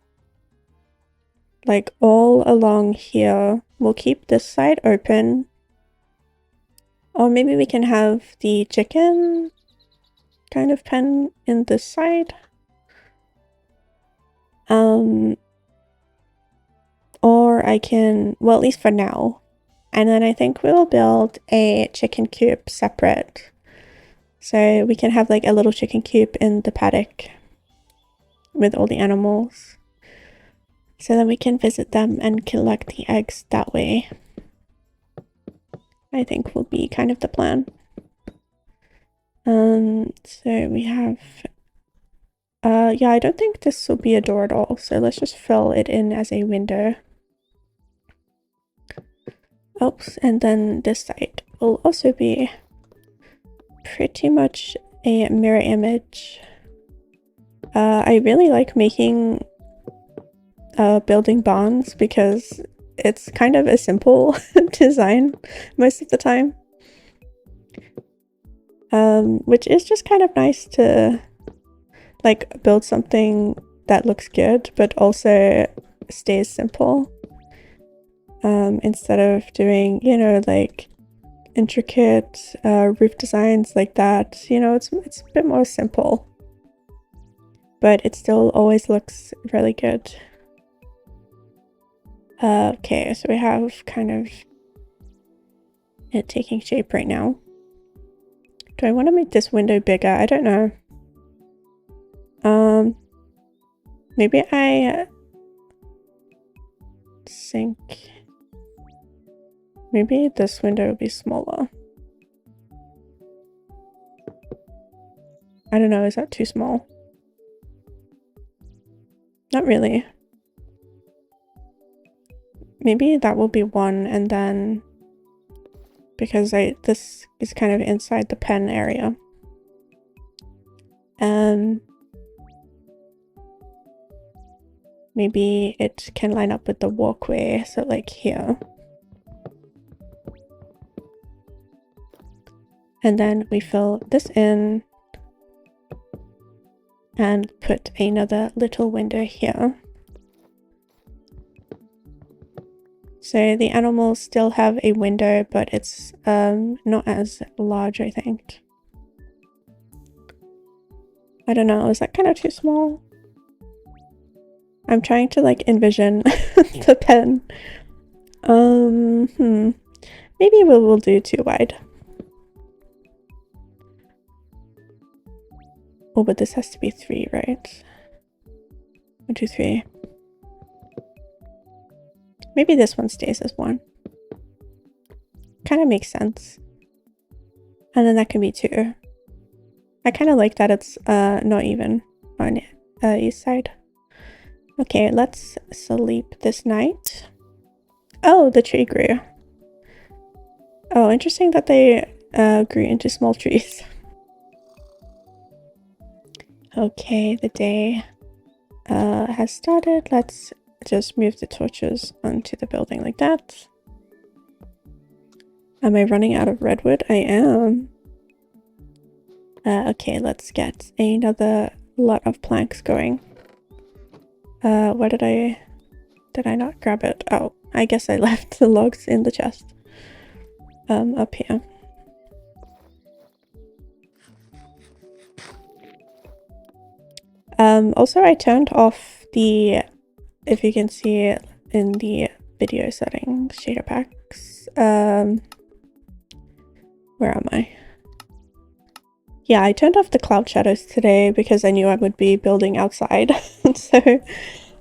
Speaker 1: Like all along here. We'll keep this side open. Or maybe we can have the chicken kind of pen in this side. Or I can, well, at least for now. And then I think we'll build a chicken coop separate. So we can have like a little chicken coop in the paddock with all the animals. So then we can visit them and collect the eggs that way. I think will be kind of the plan. So we have, yeah, I don't think this will be a door at all. So let's just fill it in as a window. Oops, and then this side will also be pretty much a mirror image. I really like making building barns because it's kind of a simple design most of the time. Which is just kind of nice to like build something that looks good but also stays simple. Instead of doing, you know, like intricate roof designs like that, you know, it's a bit more simple. But it still always looks really good. Okay, so we have kind of it taking shape right now. Do I want to make this window bigger? I don't know. Maybe I think maybe this window will be smaller. I don't know, is that too small? Not really. Maybe that will be one, and then because this is kind of inside the pen area. Maybe it can line up with the walkway, so like here. And then we fill this in and put another little window here. So the animals still have a window, but it's not as large, I think. I don't know, is that kind of too small? I'm trying to like envision the pen. Maybe we'll do too wide. Oh, but this has to be 3, right? 1, 2, 3. Maybe this one stays as 1. Kind of makes sense. And then that can be 2. I kind of like that it's not even on east side. Okay, let's sleep this night. Oh, the tree grew. Oh, interesting that they grew into small trees. Okay, the day has started. Let's just move the torches onto the building like that. Am I running out of redwood? I am. Okay, let's get another lot of planks going. Where did I not grab it? Oh, I guess I left the logs in the chest. Up here. Also I turned off the, if you can see it in the video settings, shader packs. Where am I? Yeah, I turned off the cloud shadows today because I knew I would be building outside. So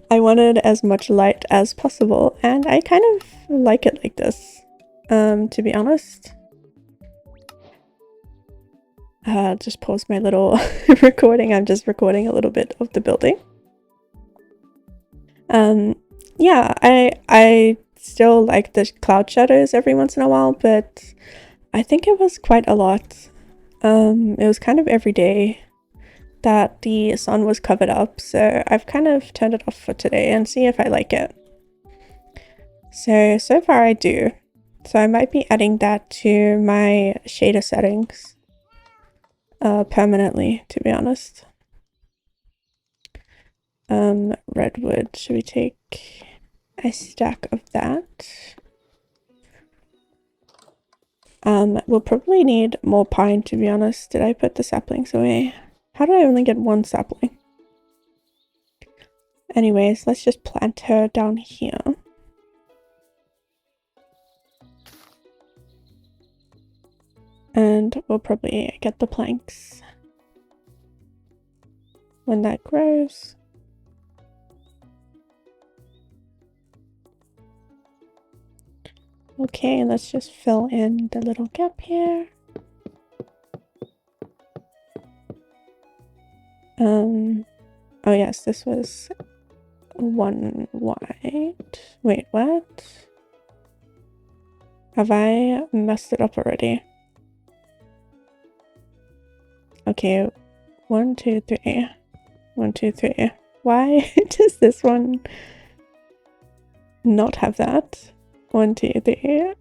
Speaker 1: I wanted as much light as possible, and I kind of like it like this, to be honest. Just pause my little recording. I'm just recording a little bit of the building. Yeah, I still like the cloud shadows every once in a while, but I think it was quite a lot. It was kind of every day that the sun was covered up, so I've kind of turned it off for today and see if I like it. So far I do. So I might be adding that to my shader settings permanently, to be honest. Redwood, should we take a stack of that? We'll probably need more pine, to be honest. Did I put the saplings away? How did I only get 1 sapling? Anyways, let's just plant her down here. And we'll probably get the planks when that grows. Okay, let's just fill in the little gap here. Oh yes, this was 1 wide. Wait, what? Have I messed it up already? Okay, 1, 2, 3. 1, 2, 3. Why does this one not have that? 1, 2, 3.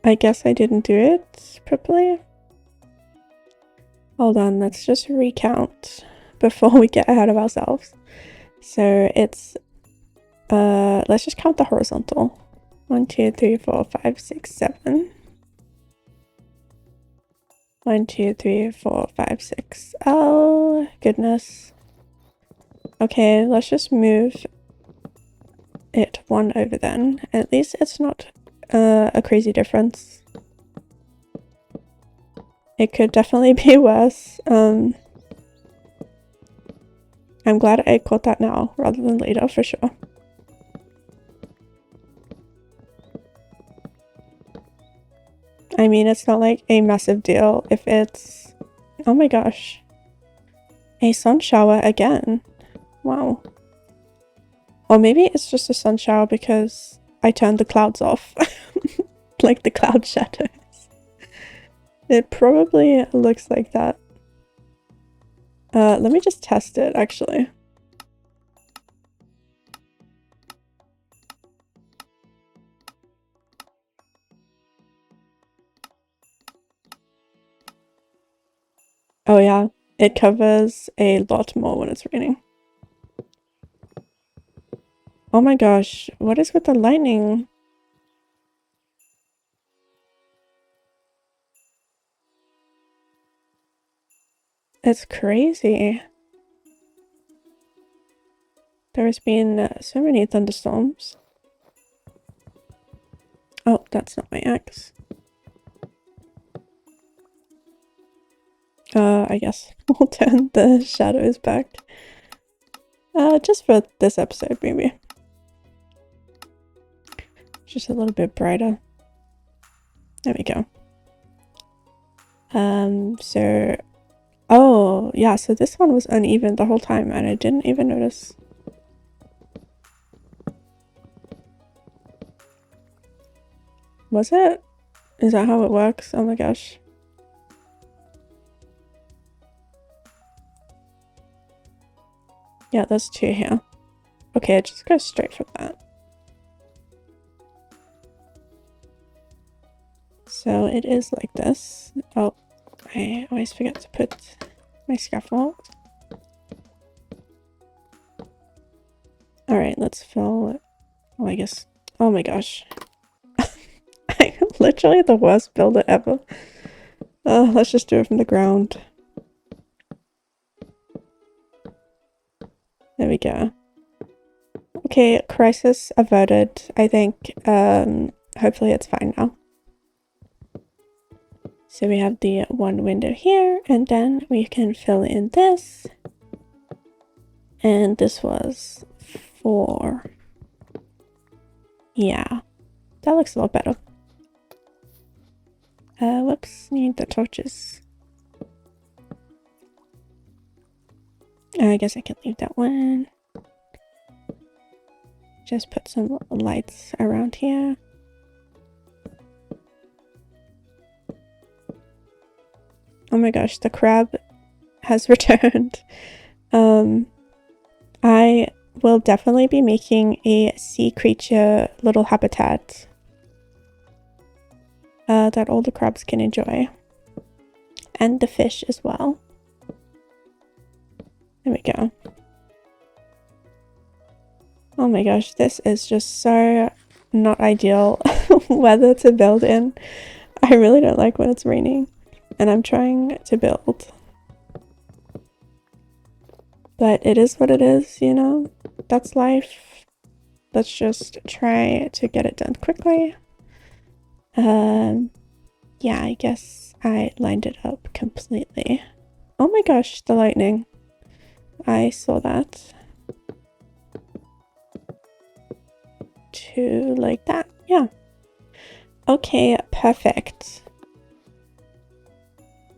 Speaker 1: I guess I didn't do it properly. Hold on, let's just recount before we get ahead of ourselves. So it's let's just count the horizontal. 1, 2, 3, 4, 5, 6, 7. 1, 2, 3, 4, 5, 6. Oh goodness. Okay, let's just move it 1 over then. At least it's not a crazy difference. It could definitely be worse. I'm glad I caught that now rather than later for sure. I mean, it's not like a massive deal if it's... Oh my gosh. A sun shower again. Wow. Or maybe it's just a sun shower because I turned the clouds off. Like the cloud shadows. It probably looks like that. Let me just test it actually. Oh yeah, it covers a lot more when it's raining. Oh my gosh, what is with the lightning? It's crazy. There's been so many thunderstorms. Oh, that's not my axe. I guess we'll turn the shadows back. Just for this episode, maybe. Just a little bit brighter. There we go. So... Oh, yeah, so this one was uneven the whole time, and I didn't even notice. Was it? Is that how it works? Oh my gosh. Yeah, there's 2 here. Okay, it just goes straight from that. So it is like this. Oh, I always forget to put my scaffold. Alright, let's fill it. Oh, I guess. Oh my gosh. I'm literally the worst builder ever. Let's just do it from the ground. There we go. Okay, crisis averted. I think, hopefully it's fine now. So we have the 1 window here, and then we can fill in this. And this was 4. Yeah, that looks a lot better. Whoops, need the torches. I guess I can leave that one. Just put some lights around here. Oh my gosh, the crab has returned. I will definitely be making a sea creature little habitat that all the crabs can enjoy. And the fish as well. There we go. Oh my gosh, this is just so not ideal weather to build in. I really don't like when it's raining. And I'm trying to build. But it is what it is, you know? That's life. Let's just try to get it done quickly. Yeah, I guess I lined it up completely. Oh my gosh, the lightning. I saw that. To like that, yeah. Okay, perfect.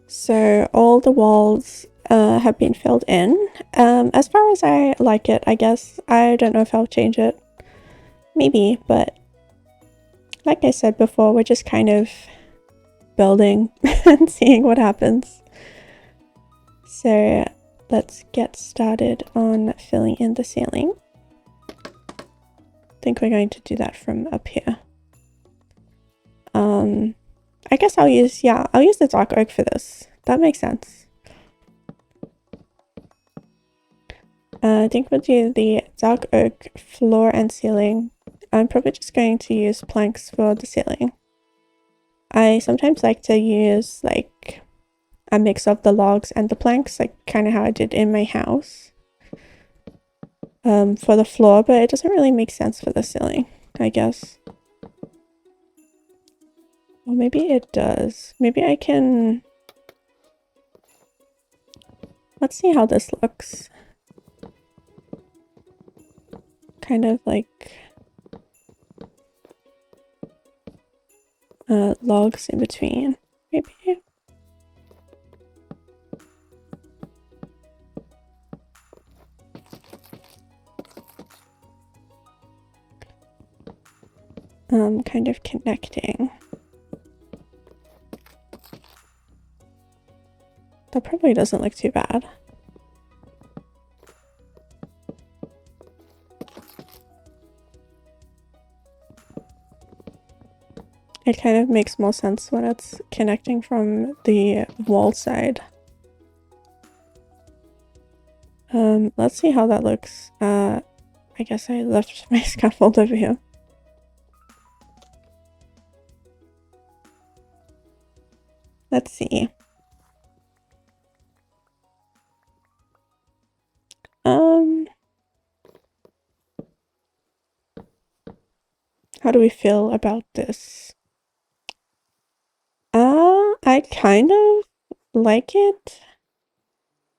Speaker 1: So all the walls have been filled in. As far as I like it, I guess. I don't know if I'll change it. Maybe, but like I said before, we're just kind of building and seeing what happens. So let's get started on filling in the ceiling. I think we're going to do that from up here. I guess I'll use the dark oak for this. That makes sense. I think we'll do the dark oak floor and ceiling. I'm probably just going to use planks for the ceiling. I sometimes like to use like a mix of the logs and the planks, like kind of how I did in my house. For the floor, but it doesn't really make sense for the ceiling, I guess. Well, maybe it does. Maybe I can... Let's see how this looks. Kind of like... logs in between, maybe. Kind of connecting. That probably doesn't look too bad. It kind of makes more sense when it's connecting from the wall side. Let's see how that looks. I guess I left my scaffold over here. Let's see. How do we feel about this? I kind of like it,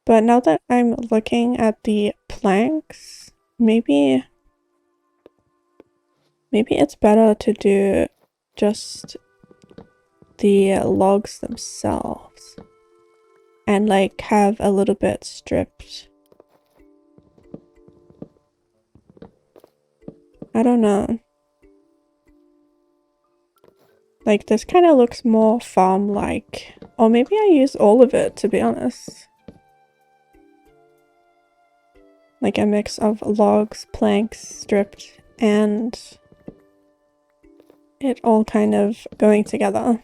Speaker 1: but now that I'm looking at the planks, maybe it's better to do just the logs themselves and like have a little bit stripped. I don't know. Like this kind of looks more farm-like. Or maybe I use all of it, to be honest. Like a mix of logs, planks, stripped, and it all kind of going together.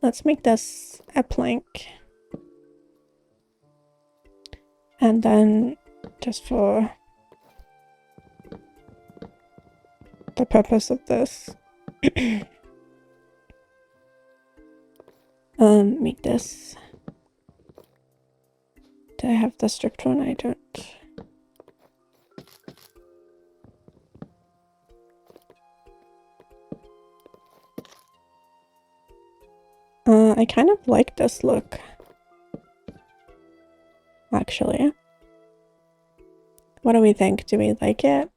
Speaker 1: Let's make this a plank. And then just for the purpose of this, make this. Do I have the stripped one? I don't. I kind of like this look, actually. What do we think? Do we like it?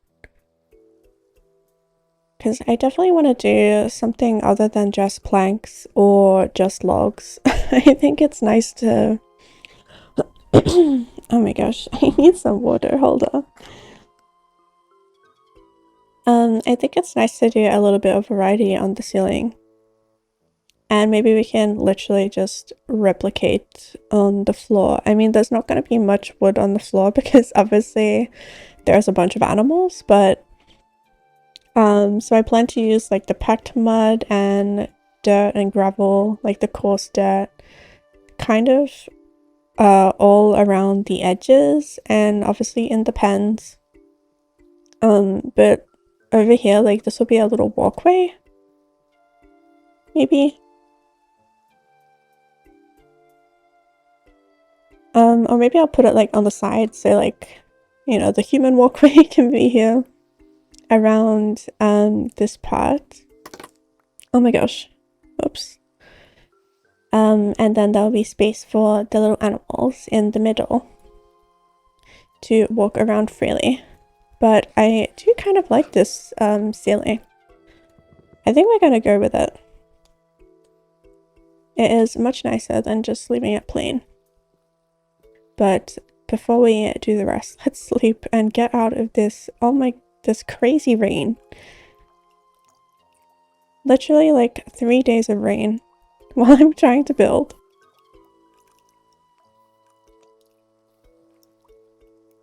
Speaker 1: Because I definitely want to do something other than just planks or just logs. I think it's nice to... Oh my gosh, I need some water, hold on. I think it's nice to do a little bit of variety on the ceiling. And maybe we can literally just replicate on the floor. I mean, there's not going to be much wood on the floor because obviously there's a bunch of animals, but so I plan to use like the packed mud and dirt and gravel, like the coarse dirt, kind of all around the edges and obviously in the pens. But over here, like this will be a little walkway, maybe. Or maybe I'll put it like on the side, so like, you know, the human walkway can be here around this part. Oh my gosh. Oops. And then there'll be space for the little animals in the middle to walk around freely. But I do kind of like this ceiling. I think we're gonna go with it. It is much nicer than just leaving it plain. But before we do the rest, let's sleep and get out of this, oh my, this crazy rain. Literally like 3 days of rain while I'm trying to build.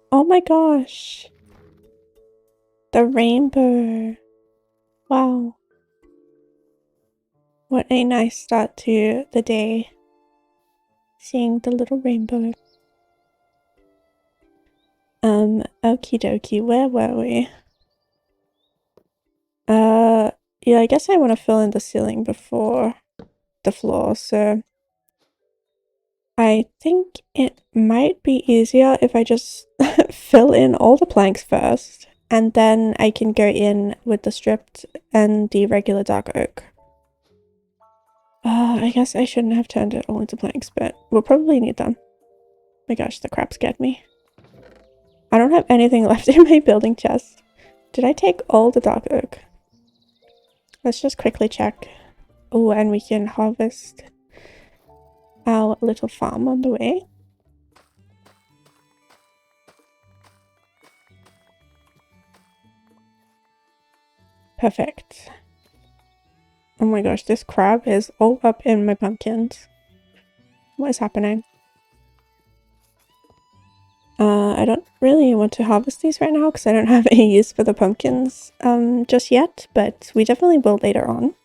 Speaker 1: Oh my gosh. The rainbow. Wow. What a nice start to the day. Seeing the little rainbow. Okie dokie, where were we? Yeah, I guess I want to fill in the ceiling before the floor, so I think it might be easier if I just fill in all the planks first, and then I can go in with the stripped and the regular dark oak. I guess I shouldn't have turned it all into planks, but we'll probably need them. Oh my gosh, the crap scared me. I don't have anything left in my building chest. Did I take all the dark oak? Let's just quickly check. Oh, and we can harvest our little farm on the way. Perfect. Oh my gosh, this crab is all up in my pumpkins. What is happening? I don't really want to harvest these right now because I don't have any use for the pumpkins just yet, but we definitely will later on.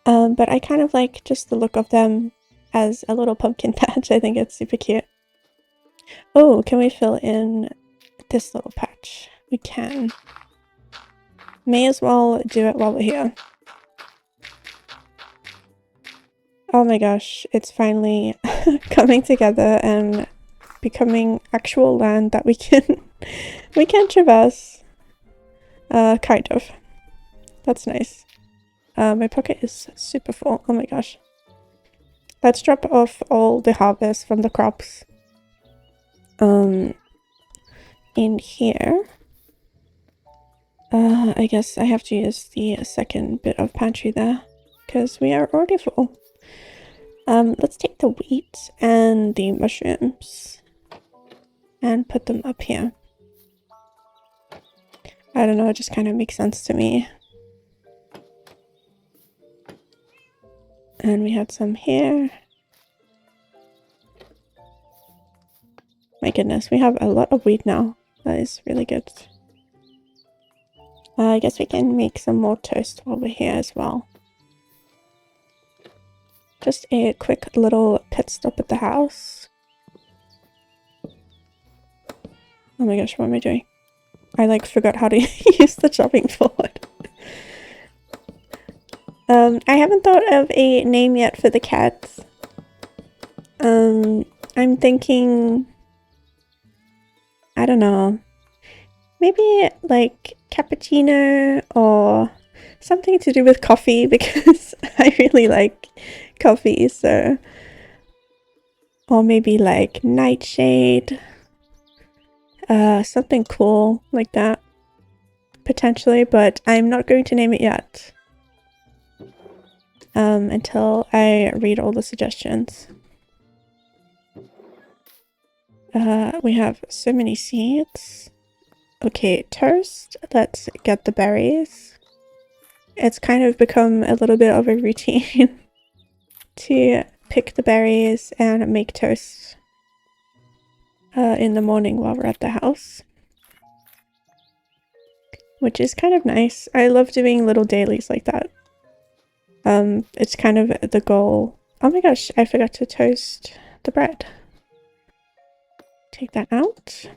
Speaker 1: But I kind of like just the look of them as a little pumpkin patch. I think it's super cute. Oh, can we fill in this little patch? We can. May as well do it while we're here. Oh my gosh, it's finally coming together and becoming actual land that we can traverse. Kind of. That's nice. My pocket is super full. Oh my gosh. Let's drop off all the harvest from the crops in here. I guess I have to use the second bit of pantry there because we are already full. Let's take the wheat and the mushrooms and put them up here. I don't know, it just kind of makes sense to me. And we had some here. My goodness, we have a lot of wheat now. That is really good. I guess we can make some more toast while we're here as well. Just a quick little pit stop at the house. Oh my gosh, what am I doing? I like forgot how to use the chopping board. I haven't thought of a name yet for the cats. I'm thinking, I don't know, maybe like cappuccino or something to do with coffee because I really like coffee, so, or maybe like nightshade, something cool like that, potentially, but I'm not going to name it yet. Until I read all the suggestions. We have so many seeds. Okay, toast. Let's get the berries. It's kind of become a little bit of a routine to pick the berries and make toast in the morning while we're at the house. Which is kind of nice. I love doing little dailies like that. It's kind of the goal. Oh my gosh, I forgot to toast the bread. Take that out.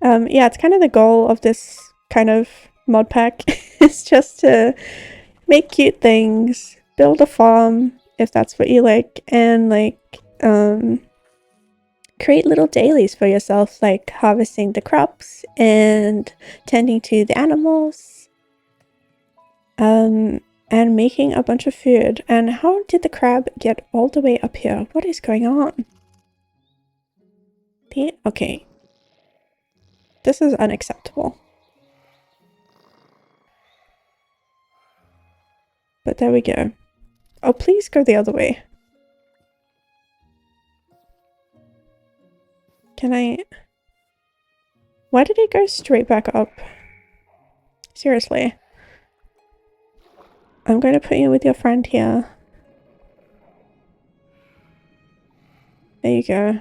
Speaker 1: Yeah, it's kind of the goal of this kind of mod pack is just to make cute things, build a farm if that's what you like, and like create little dailies for yourself, like harvesting the crops and tending to the animals. And making a bunch of food. And how did the crab get all the way up here? What is going on? Okay. This is unacceptable. But there we go. Oh, please go the other way. Can I... Why did it go straight back up? Seriously. I'm going to put you with your friend here. There you go.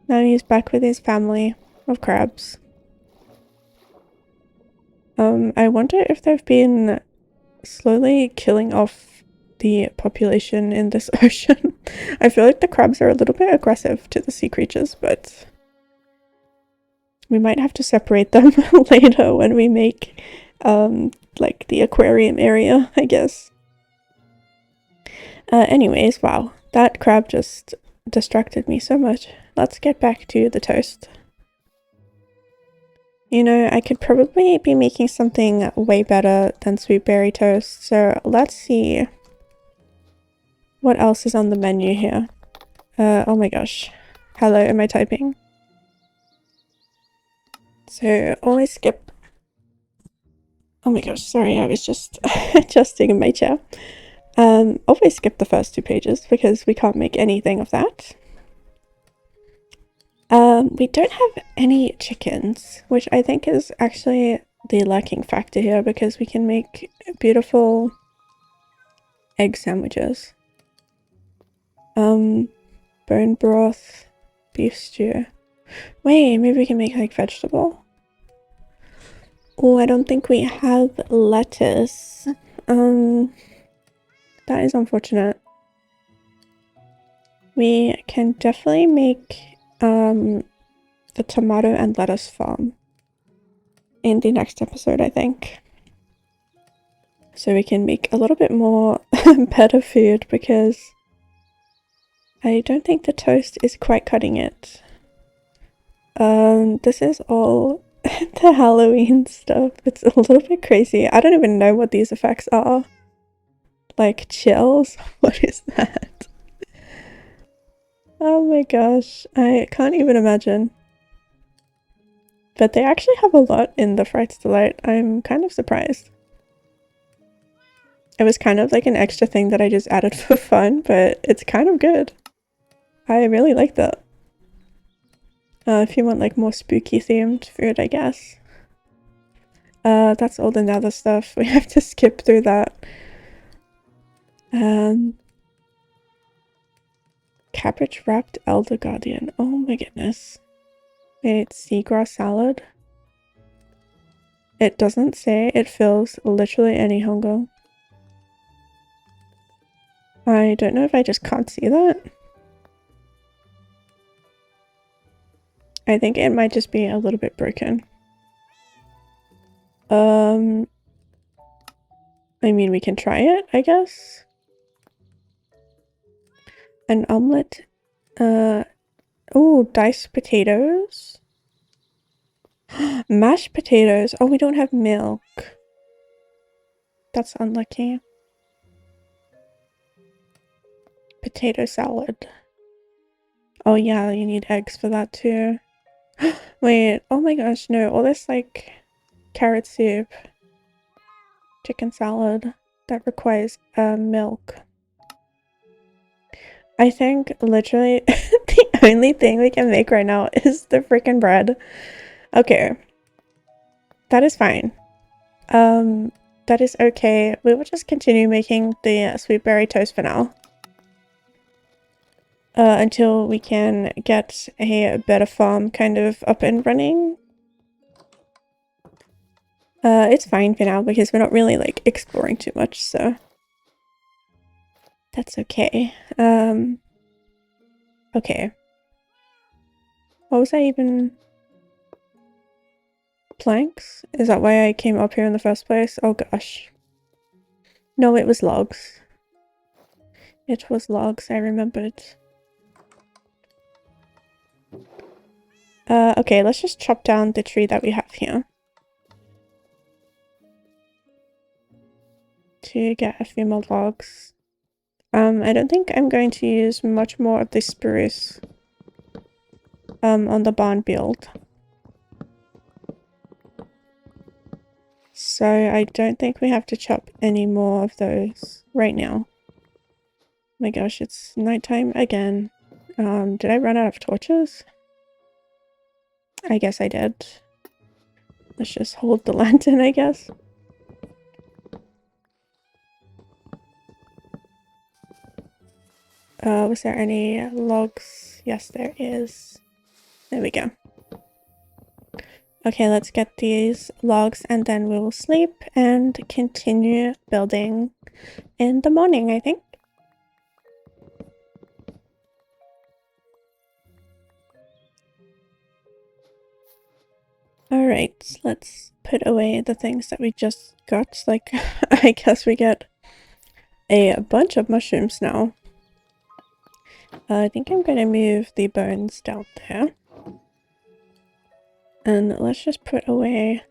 Speaker 1: Now he's back with his family of crabs. I wonder if they've been slowly killing off the population in this ocean. I feel like the crabs are a little bit aggressive to the sea creatures, but we might have to separate them later when we make like the aquarium area, I guess. Anyways, wow, that crab just distracted me so much. Let's get back to the toast. You know, I could probably be making something way better than sweet berry toast, so let's see what else is on the menu here. Oh my gosh. Hello, am I typing? So, always skip. Oh my gosh, sorry, I was just adjusting in my chair. Always skip the first 2 pages because we can't make anything of that. We don't have any chickens, which I think is actually the lacking factor here because we can make beautiful egg sandwiches. Bone broth, beef stew. Wait, maybe we can make like vegetable? Oh, I don't think we have lettuce. That is unfortunate. We can definitely make the tomato and lettuce farm in the next episode, I think. So we can make a little bit more better food because I don't think the toast is quite cutting it. This is all the Halloween stuff. It's a little bit crazy. I don't even know what these effects are. Like chills? What is that? Oh my gosh, I can't even imagine. But they actually have a lot in the Fright's Delight. I'm kind of surprised. It was kind of like an extra thing that I just added for fun, but it's kind of good. I really like that. If you want like more spooky themed food, I guess. That's all the nether stuff. We have to skip through that. Cabbage wrapped Elder Guardian. Oh my goodness. Wait, seagrass salad? It doesn't say it fills literally any hunger. I don't know if I just can't see that. I think it might just be a little bit broken. I mean, we can try it, I guess. An omelette. Oh, diced potatoes. Mashed potatoes. Oh, we don't have milk. That's unlucky. Potato salad. Oh yeah, you need eggs for that too. Wait, oh my gosh, no, all this like carrot soup, chicken salad that requires milk. I think literally the only thing we can make right now is the freaking bread. Okay. That is fine. That is okay. We will just continue making the sweet berry toast for now. Until we can get a better farm kind of up and running. It's fine for now because we're not really like exploring too much, so that's okay. Okay. What was I even... Planks? Is that why I came up here in the first place? Oh gosh. No, it was logs. It was logs, I remembered. Okay, let's just chop down the tree that we have here. To get a few more logs. I don't think I'm going to use much more of this spruce on the barn build. So I don't think we have to chop any more of those right now. Oh my gosh, it's nighttime again. Did I run out of torches? I guess I did. Let's just hold the lantern, I guess. Was there any logs? Yes, there is. There we go. Okay, let's get these logs and then we will sleep and continue building in the morning, I think. Alright, let's put away the things that we just got. Like, I guess we get a bunch of mushrooms now. I think I'm gonna move the bones down there. And let's just put away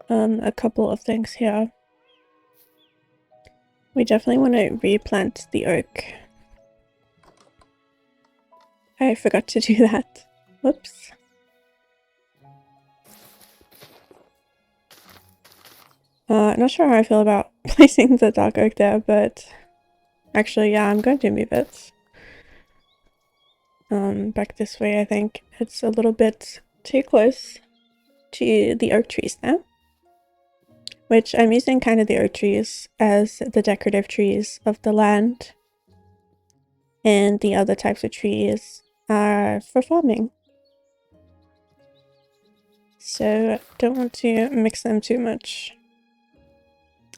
Speaker 1: a couple of things here. We definitely want to replant the oak. I forgot to do that. Whoops. Not sure how I feel about placing the dark oak there, but actually, yeah, I'm going to move it. Back this way, I think. It's a little bit too close to the oak trees now. Which I'm using kind of the oak trees as the decorative trees of the land. And the other types of trees are for farming. So don't want to mix them too much.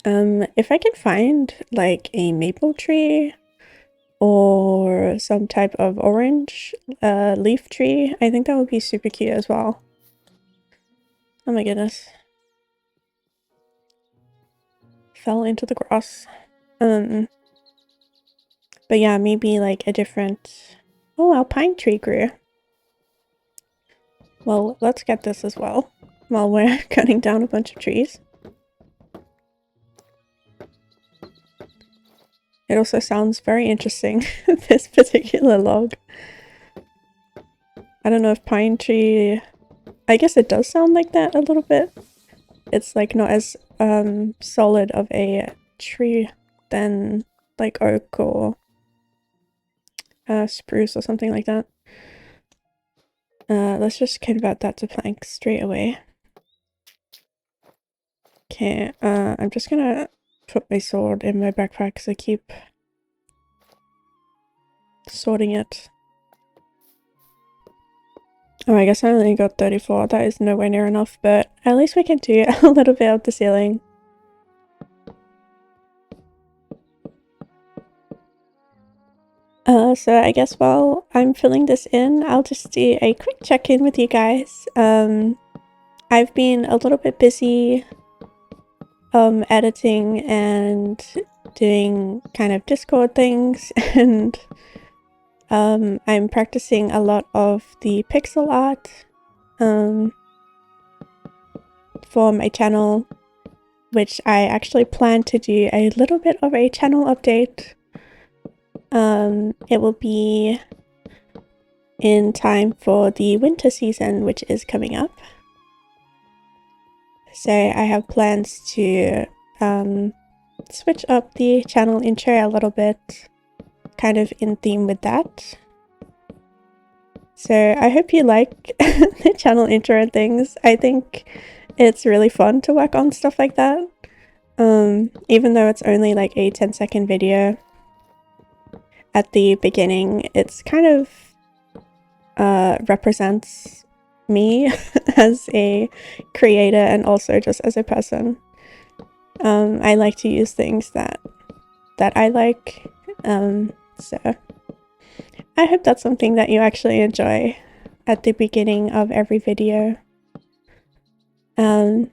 Speaker 1: If I can find like a maple tree or some type of orange leaf tree, I think that would be super cute as well. Oh my goodness. Fell into the grass. But yeah, maybe like a different... Oh, our pine tree grew. Well, let's get this as well while we're cutting down a bunch of trees. It also sounds very interesting, this particular log. I don't know if pine tree... I guess it does sound like that a little bit. It's like not as solid of a tree than like oak or spruce or something like that. Let's just convert that to planks straight away. Okay, I'm just gonna put my sword in my backpack because I keep sorting it. Oh, I guess I only got 34. That is nowhere near enough, but at least we can do a little bit of the ceiling. So I guess while I'm filling this in, I'll just do a quick check-in with you guys. I've been a little bit busy editing and doing kind of Discord things, and I'm practicing a lot of the pixel art for my channel, which I actually plan to do a little bit of a channel update. It will be in time for the winter season, which is coming up. So I have plans to switch up the channel intro a little bit, kind of in theme with that. So I hope you like the channel intro and things. I think it's really fun to work on stuff like that. Even though it's only like a 10-second video at the beginning, it's kind of represents me as a creator and also just as a person. I like to use things that I like, so I hope that's something that you actually enjoy at the beginning of every video. So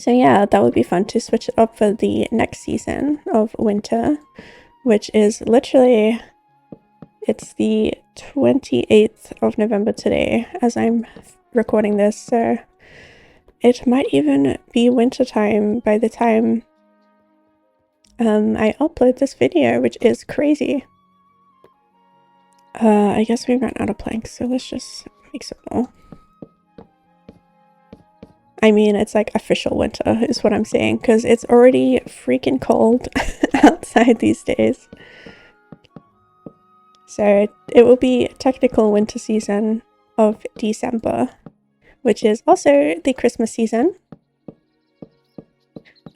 Speaker 1: yeah, that would be fun to switch it up for the next season of winter, which is literally, it's the 28th of November today as I'm recording this, so it might even be wintertime by the time I upload this video, which is crazy. I guess we ran out of planks, so let's just make some more. I mean, it's like official winter is what I'm saying, because it's already freaking cold outside these days. So it will be technical winter season of December, which is also the Christmas season.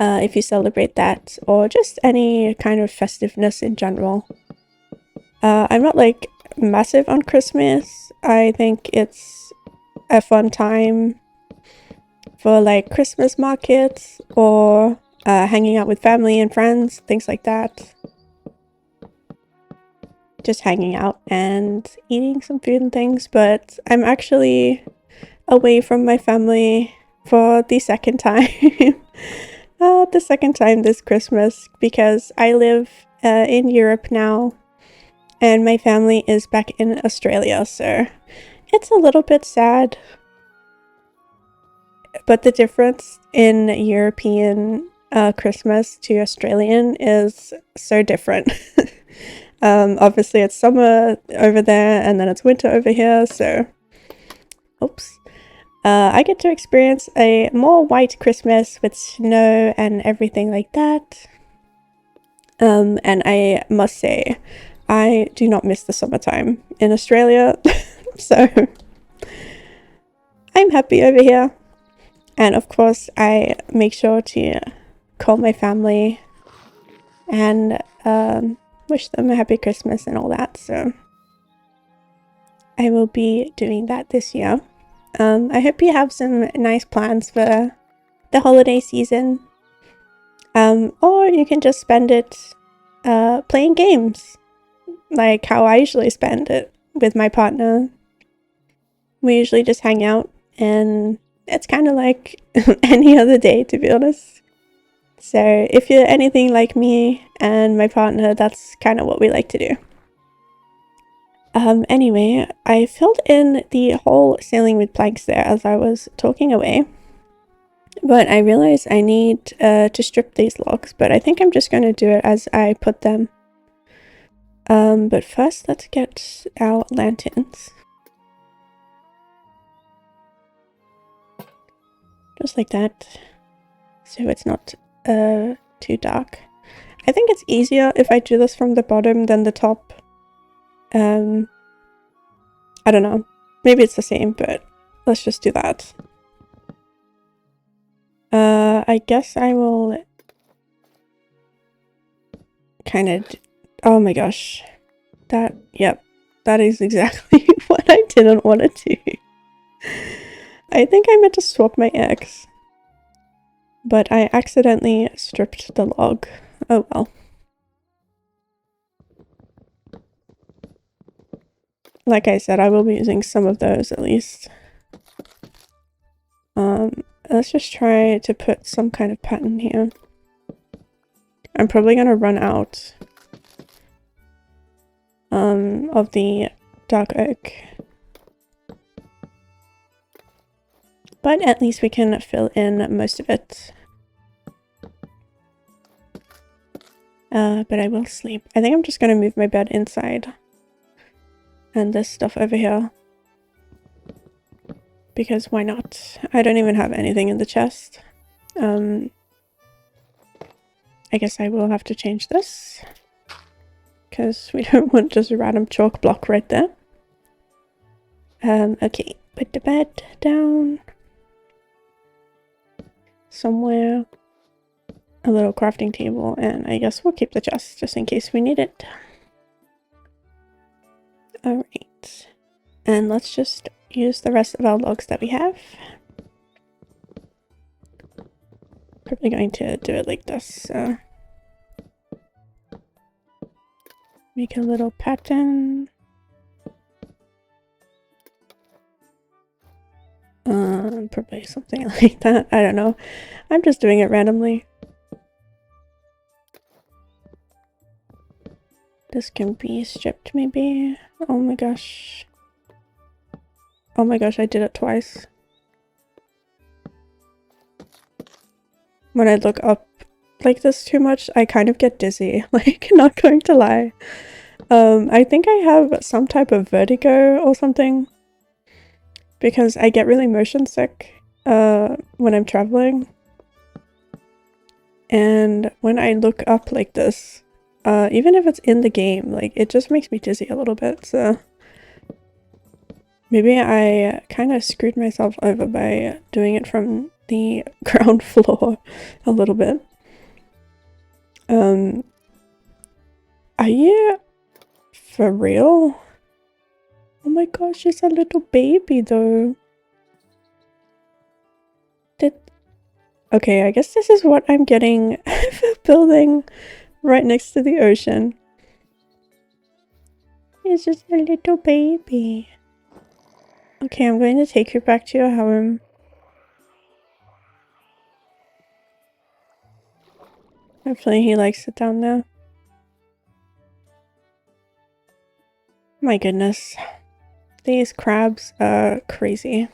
Speaker 1: if you celebrate that, or just any kind of festiveness in general. I'm not like massive on Christmas. I think it's a fun time for like Christmas markets or hanging out with family and friends, things like that. Just hanging out and eating some food and things, but I'm actually away from my family for the second time. The second time this Christmas, because I live in Europe now and my family is back in Australia, so it's a little bit sad. But the difference in European Christmas to Australian is so different. Obviously it's summer over there and then it's winter over here, so oops. I get to experience a more white Christmas with snow and everything like that. And I must say, I do not miss the summertime in Australia, so I'm happy over here. And of course, I make sure to call my family and wish them a happy Christmas and all that, so I will be doing that this year. I hope you have some nice plans for the holiday season. Or you can just spend it playing games, like how I usually spend it with my partner. We usually just hang out, and it's kind of like any other day, to be honest. So if you're anything like me and my partner, that's kind of what we like to do. Anyway, I filled in the whole sailing with planks there as I was talking away. But I realized I need to strip these logs, but I think I'm just going to do it as I put them. But first, let's get our lanterns. Just like that. So it's not too dark. I think it's easier if I do this from the bottom than the top. I don't know. Maybe it's the same, but let's just do that. I guess I will kind of... Oh my gosh. Yep. That is exactly what I didn't want to do. I think I meant to swap my eggs, but I accidentally stripped the log. Oh well. Like I said, I will be using some of those at least. Let's just try to put some kind of pattern here. I'm probably gonna run out of the dark oak. But at least we can fill in most of it. But I will sleep. I think I'm just gonna move my bed inside. And this stuff over here. Because why not? I don't even have anything in the chest. I guess I will have to change this. Because we don't want just a random chalk block right there. Okay, put the bed down. Somewhere. A little crafting table, and I guess we'll keep the chest just in case we need it. Alright. And let's just use the rest of our logs that we have. Probably going to do it like this, so... Make a little pattern. Probably something like that. I don't know. I'm just doing it randomly. This can be stripped maybe. Oh my gosh. Oh my gosh, I did it twice. When I look up like this too much, I kind of get dizzy. Like, not going to lie. I think I have some type of vertigo or something. Because I get really motion sick when I'm traveling. And when I look up like this, even if it's in the game, like, it just makes me dizzy a little bit, so... Maybe I kind of screwed myself over by doing it from the ground floor a little bit. Are you for real? Oh my gosh, she's a little baby though. Okay, I guess this is what I'm getting for building right next to the ocean. It's just a little baby. Okay, I'm going to take her back to your home. Hopefully he likes it down there. My goodness. These crabs are crazy.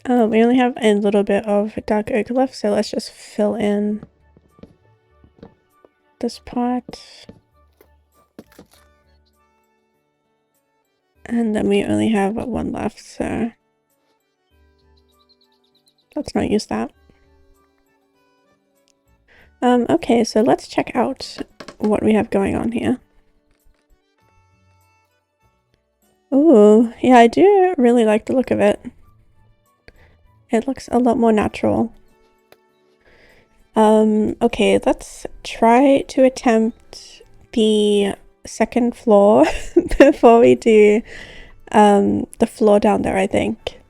Speaker 1: We only have a little bit of dark oak left, so let's just fill in this part. And then we only have one left, so let's not use that. Okay, so let's check out what we have going on here. Ooh, yeah, I do really like the look of it. It looks a lot more natural. Okay, let's try to attempt the second floor before we do the floor down there, I think.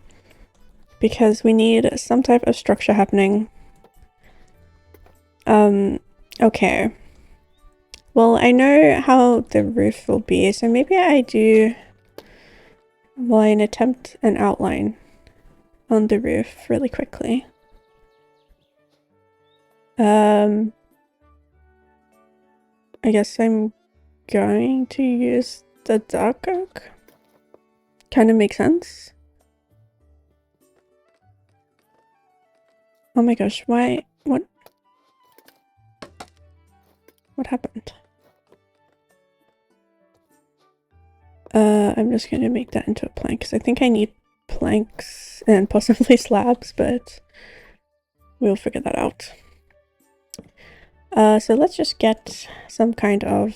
Speaker 1: Because we need some type of structure happening. Okay. Well, I know how the roof will be, so maybe I do, well, I attempt an outline on the roof really quickly. I guess I'm going to use the dark oak. Kind of makes sense. Oh my gosh, why? What happened? I'm just going to make that into a plank because I think I need planks and possibly slabs, but we'll figure that out. So let's just get some kind of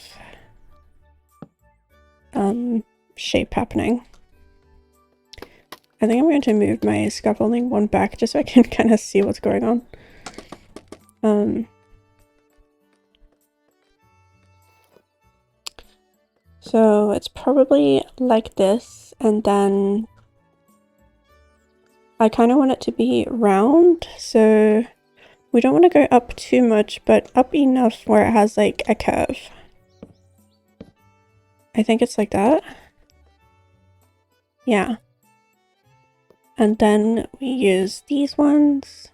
Speaker 1: shape happening. I think I'm going to move my scaffolding one back just so I can kind of see what's going on. So it's probably like this, and then I kind of want it to be round, so we don't want to go up too much, but up enough where it has like a curve. I think it's like that. Yeah. And then we use these ones.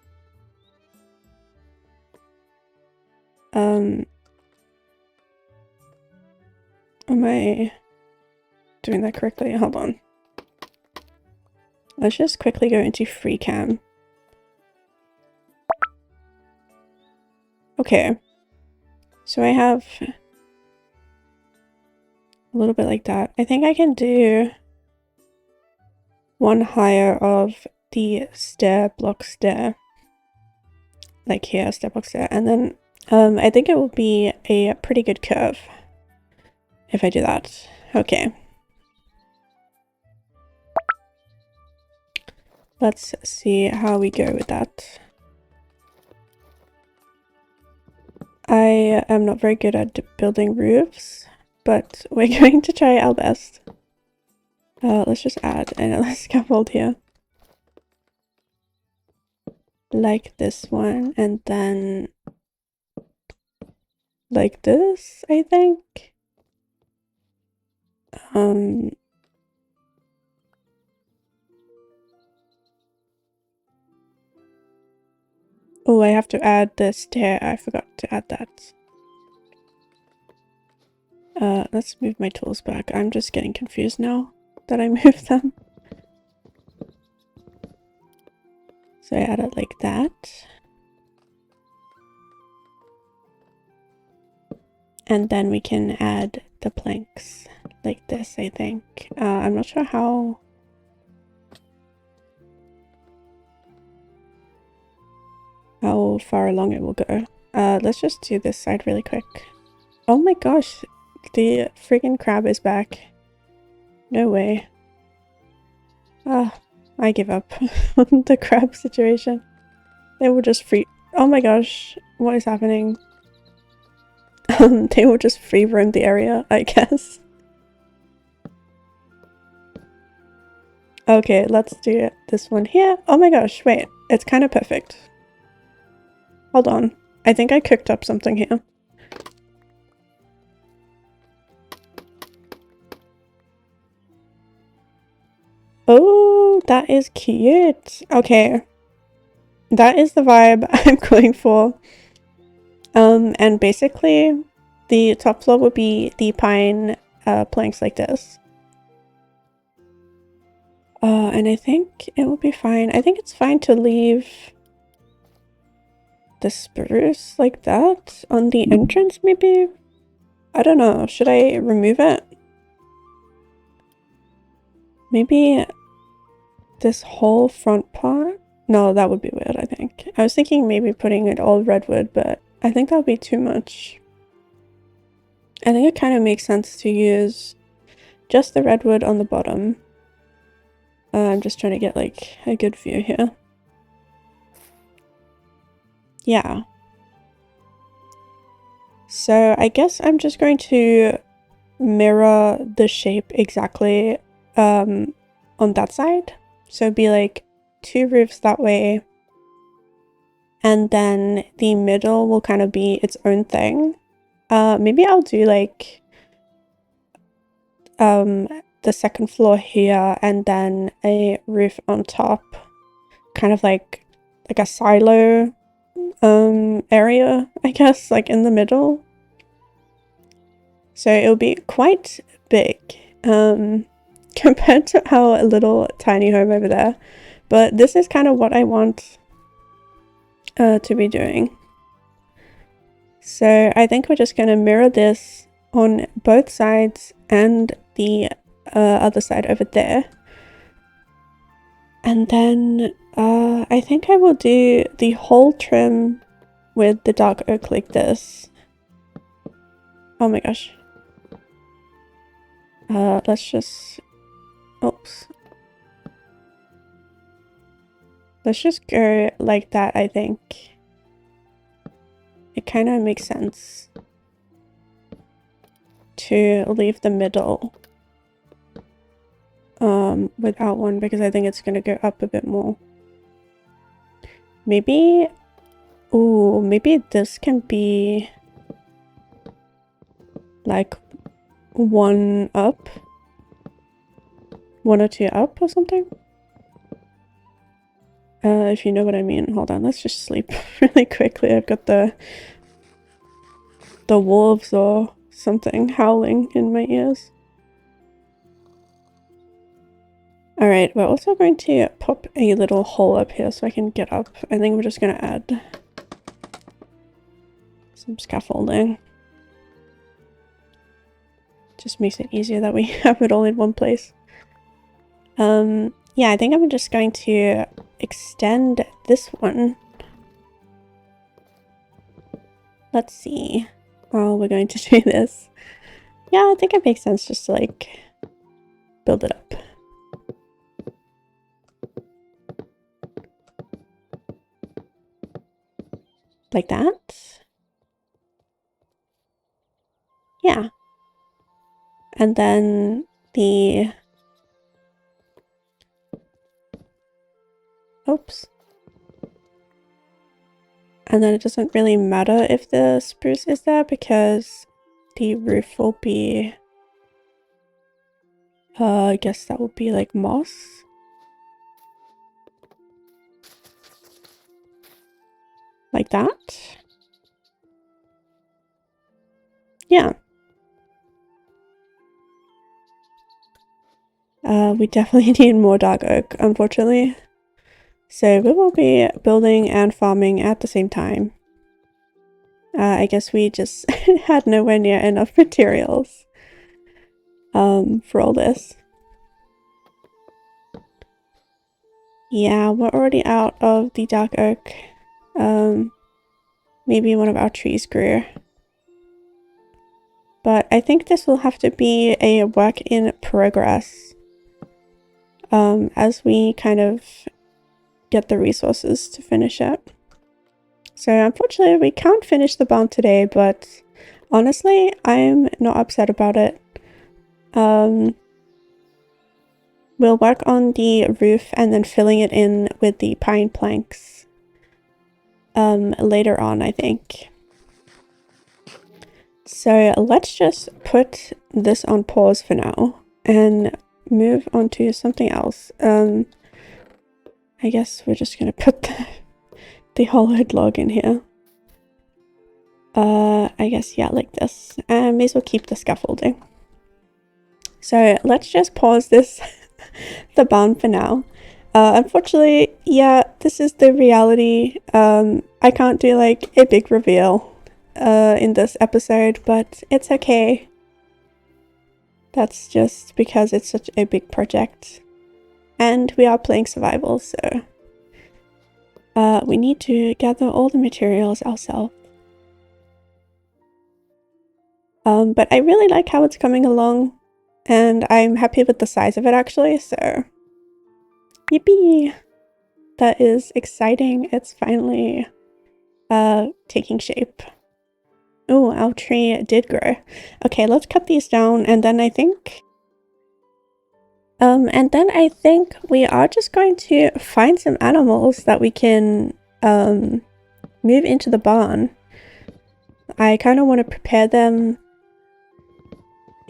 Speaker 1: Am I doing that correctly? Hold on. Let's just quickly go into free cam. Okay. So I have a little bit like that. I think I can do one higher of the block stair. Like here, stair block stair. And then I think it will be a pretty good curve if I do that. Okay. Let's see how we go with that. I am not very good at building roofs, but we're going to try our best. Let's just add another scaffold here. Like this one, and then like this, I think. Oh, I have to add the stair. I forgot to add that. Let's move my tools back. I'm just getting confused now that I moved them. So I add it like that. And then we can add the planks like this, I think. I'm not sure how far along it will go. Let's just do this side really quick. Oh my gosh, the friggin' crab is back. No way. I give up on the crab situation. They will just free- oh my gosh, what is happening? They will just free roam the area, I guess. Okay, let's do this one here. Oh my gosh, wait, it's kind of perfect. Hold on, I think I cooked up something here. Oh, that is cute. Okay, that is the vibe I'm going for. And basically, the top floor would be the pine planks like this. And I think it will be fine. I think it's fine to leave the spruce like that on the entrance, maybe? I don't know. Should I remove it? Maybe this whole front part? No, that would be weird, I think. I was thinking maybe putting it all redwood, but I think that would be too much. I think it kind of makes sense to use just the redwood on the bottom. I'm just trying to get like a good view here. Yeah. So I guess I'm just going to mirror the shape exactly on that side. So it'd be like 2 roofs that way. And then the middle will kind of be its own thing. Maybe I'll do like the second floor here and then a roof on top. Kind of like a silo area, I guess, like in the middle. So it'll be quite big compared to our little tiny home over there. But this is kind of what I want to be doing. So I think we're just going to mirror this on both sides and the other side over there. And then I think I will do the whole trim with the dark oak like this. Oh my gosh. Let's just... oops. Let's just go like that, I think. It kind of makes sense to leave the middle without one because I think it's going to go up a bit more. Maybe... ooh, maybe this can be like 1 up. 1 or 2 up or something. If you know what I mean. Hold on, let's just sleep really quickly. I've got the wolves or something howling in my ears. Alright, we're also going to pop a little hole up here so I can get up. I think we're just going to add some scaffolding. Just makes it easier that we have it all in one place. Yeah, I think I'm just going to extend this one. Let's see. Oh, we're going to do this. Yeah, I think it makes sense just to like build it up. Like that. Yeah. And then the... oops. And then it doesn't really matter if the spruce is there because the roof will be... I guess that will be like moss. Like that. Yeah. We definitely need more dark oak, unfortunately. So we will be building and farming at the same time. I guess we just had nowhere near enough materials for all this. Yeah, we're already out of the dark oak. Maybe one of our trees grew. But I think this will have to be a work in progress. as we kind of get the resources to finish it. So unfortunately we can't finish the barn today, but honestly I'm not upset about it. We'll work on the roof and then filling it in with the pine planks later on, I think. So let's just put this on pause for now and move on to something else. I guess we're just gonna put the hollowed log in here. I guess, yeah, like this. And may as well keep the scaffolding. So let's just pause this, the barn for now. Unfortunately, yeah, this is the reality. I can't do like a big reveal in this episode, but it's okay. That's just because it's such a big project. And we are playing survival, so we need to gather all the materials ourselves. But I really like how it's coming along, and I'm happy with the size of it actually, so yippee! That is exciting. It's finally taking shape. Oh, our tree did grow. Okay, let's cut these down, and then I think we are just going to find some animals that we can move into the barn. I kind of want to prepare them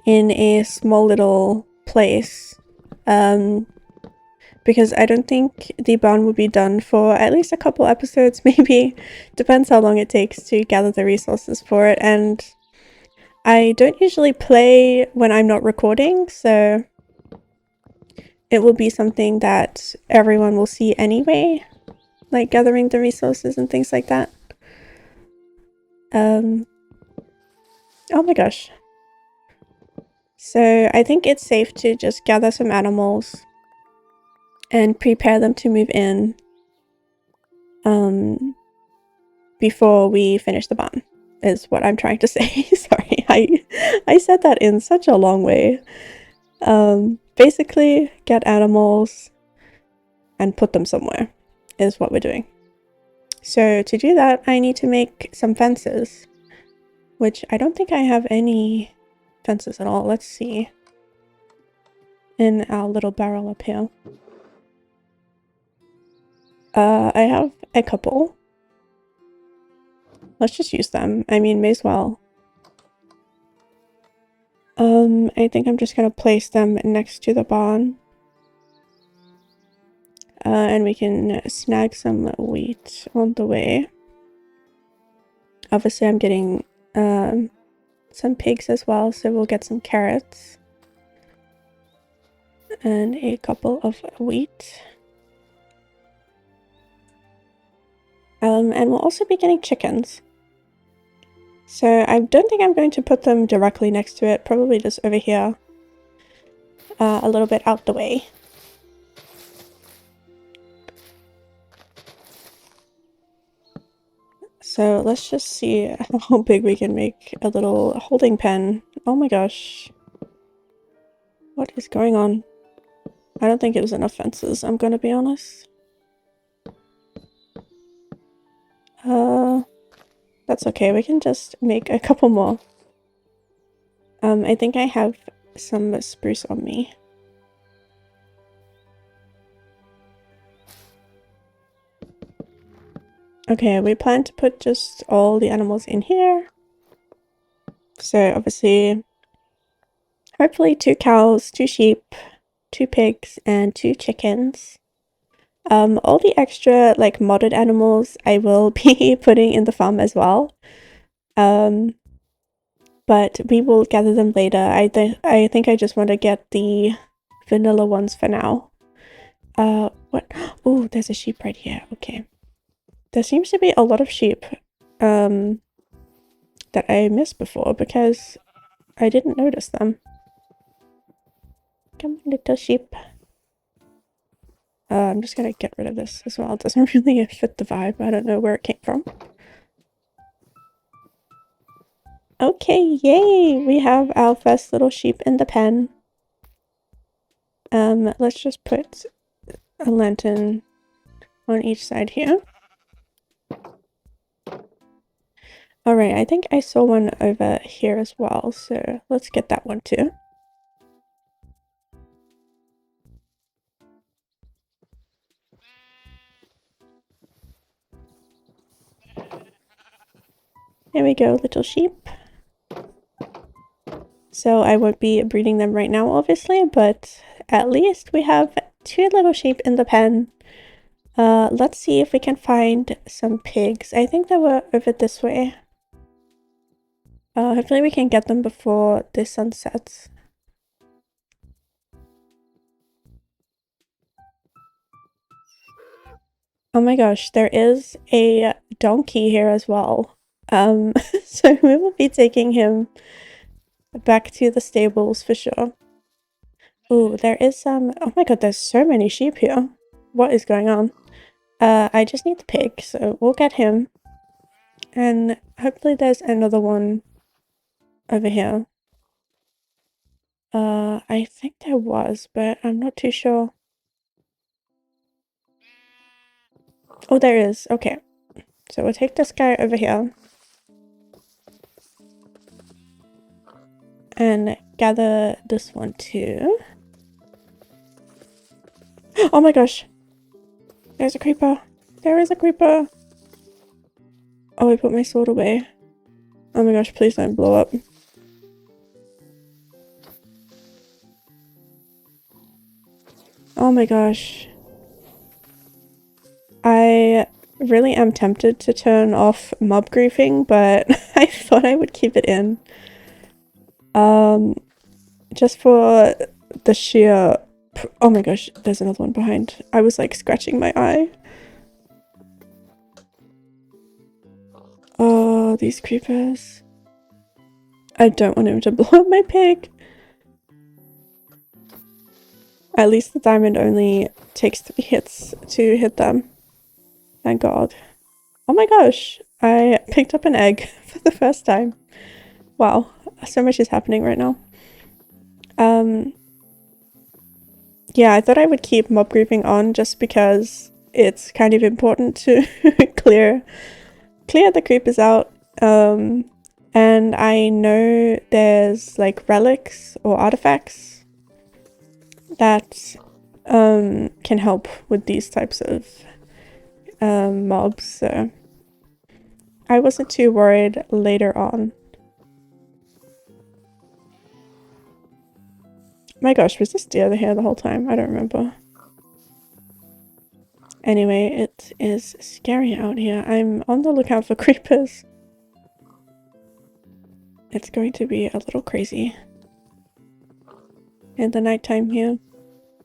Speaker 1: in a small little place, because I don't think the barn will be done for at least a couple episodes, maybe. Depends how long it takes to gather the resources for it, and I don't usually play when I'm not recording, so it will be something that everyone will see anyway, like gathering the resources and things like that. Oh my gosh. So I think it's safe to just gather some animals and prepare them to move in before we finish the barn, is what I'm trying to say. Sorry, I said that in such a long way. Basically, get animals and put them somewhere is what we're doing. So to do that, I need to make some fences, which I don't think I have any fences at all. Let's see. In our little barrel up here. I have a couple. Let's just use them. I mean, may as well. I think I'm just gonna place them next to the barn. And we can snag some wheat on the way. Obviously, I'm getting some pigs as well, so we'll get some carrots. And a couple of wheat. And we'll also be getting chickens. So I don't think I'm going to put them directly next to it, probably just over here. A little bit out the way. So let's just see how big we can make a little holding pen. Oh my gosh. What is going on? I don't think it was enough fences, I'm gonna be honest. That's okay, we can just make a couple more. I think I have some spruce on me. Okay, we plan to put just all the animals in here. So obviously, hopefully 2 cows, 2 sheep, 2 pigs, and 2 chickens. All the extra, like, modded animals I will be putting in the farm as well. But we will gather them later. I think I just want to get the vanilla ones for now. What? Oh, there's a sheep right here. Okay. There seems to be a lot of sheep, that I missed before because I didn't notice them. Come on, little sheep. I'm just gonna get rid of this as well. It doesn't really fit the vibe. I don't know where it came from. Okay, yay! We have our first little sheep in the pen. Let's just put a lantern on each side here. Alright, I think I saw one over here as well, so let's get that one too. There we go, little sheep. So I won't be breeding them right now, obviously, but at least we have 2 little sheep in the pen. Let's see if we can find some pigs. I think they were over this way. Hopefully we can get them before the sun sets. Oh my gosh, there is a donkey here as well. So we will be taking him back to the stables for sure. Oh, there is some. Oh my god, there's so many sheep here. What is going on? I just need the pig, so we'll get him. And hopefully there's another one over here. I think there was, but I'm not too sure. Oh, there is. Okay. So we'll take this guy over here. And gather this one too. Oh my gosh. There's a creeper. There is a creeper. Oh, I put my sword away. Oh my gosh, please don't blow up. Oh my gosh. I really am tempted to turn off mob griefing, but I thought I would keep it in. Just for the sheer... Oh my gosh, there's another one behind. I was like scratching my eye. Oh, these creepers. I don't want him to blow up my pig. At least the diamond only takes 3 hits to hit them. Thank God. Oh my gosh, I picked up an egg for the first time. Wow, so much is happening right now. Yeah, I thought I would keep mob griefing on just because it's kind of important to clear the creepers out. And I know there's like relics or artifacts that can help with these types of mobs, so I wasn't too worried later on. My gosh, was this deer here the whole time? I don't remember. Anyway, it is scary out here. I'm on the lookout for creepers. It's going to be a little crazy in the nighttime here.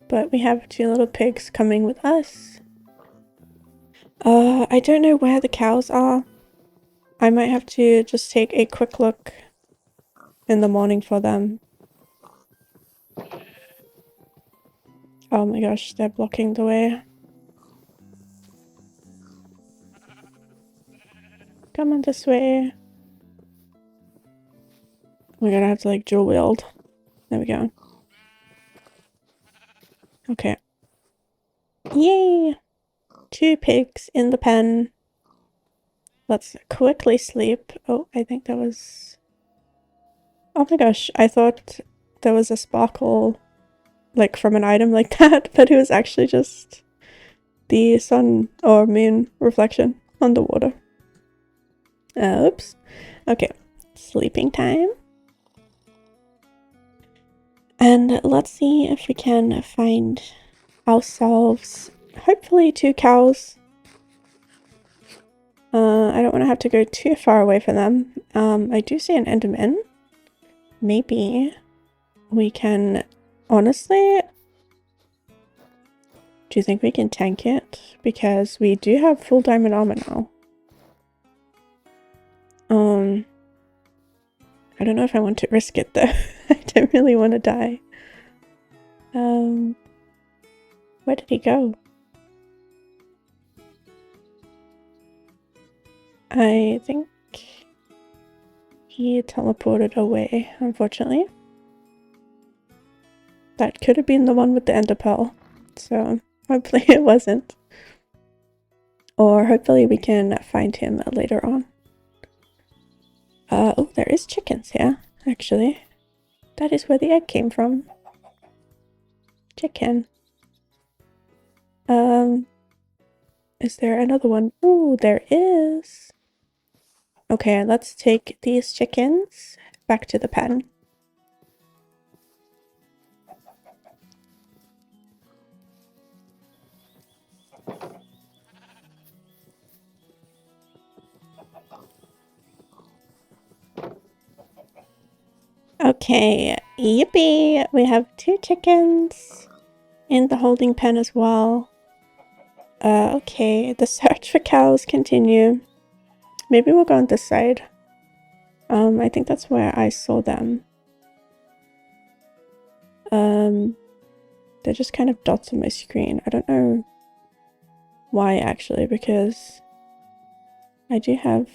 Speaker 1: But we have 2 little pigs coming with us. I don't know where the cows are. I might have to just take a quick look in the morning for them. Oh my gosh, they're blocking the way. Come on this way. Oh my god, I have to like dual wield. There we go. Okay. Yay! 2 pigs in the pen. Let's quickly sleep. Oh, I think that was... Oh my gosh, I thought there was a sparkle like from an item like that, but it was actually just the sun or moon reflection on the water. Oops. Okay, sleeping time. And let's see if we can find ourselves hopefully 2 cows. I don't want to have to go too far away from them. I do see an enderman. Maybe we can... Honestly, do you think we can tank it? Because we do have full diamond armor now. I don't know if I want to risk it though. I don't really want to die. Where did he go? I think he teleported away, unfortunately. That could have been the one with the ender pearl. So hopefully it wasn't. Or hopefully we can find him later on. Oh, there is chickens here, actually. That is where the egg came from. Chicken. Is there another one? Ooh, there is. Okay, let's take these chickens back to the pen. Okay, yippee! We have 2 chickens in the holding pen as well. Okay, the search for cows continue. Maybe we'll go on this side. I think that's where I saw them. They're just kind of dots on my screen. I don't know why actually, because I do have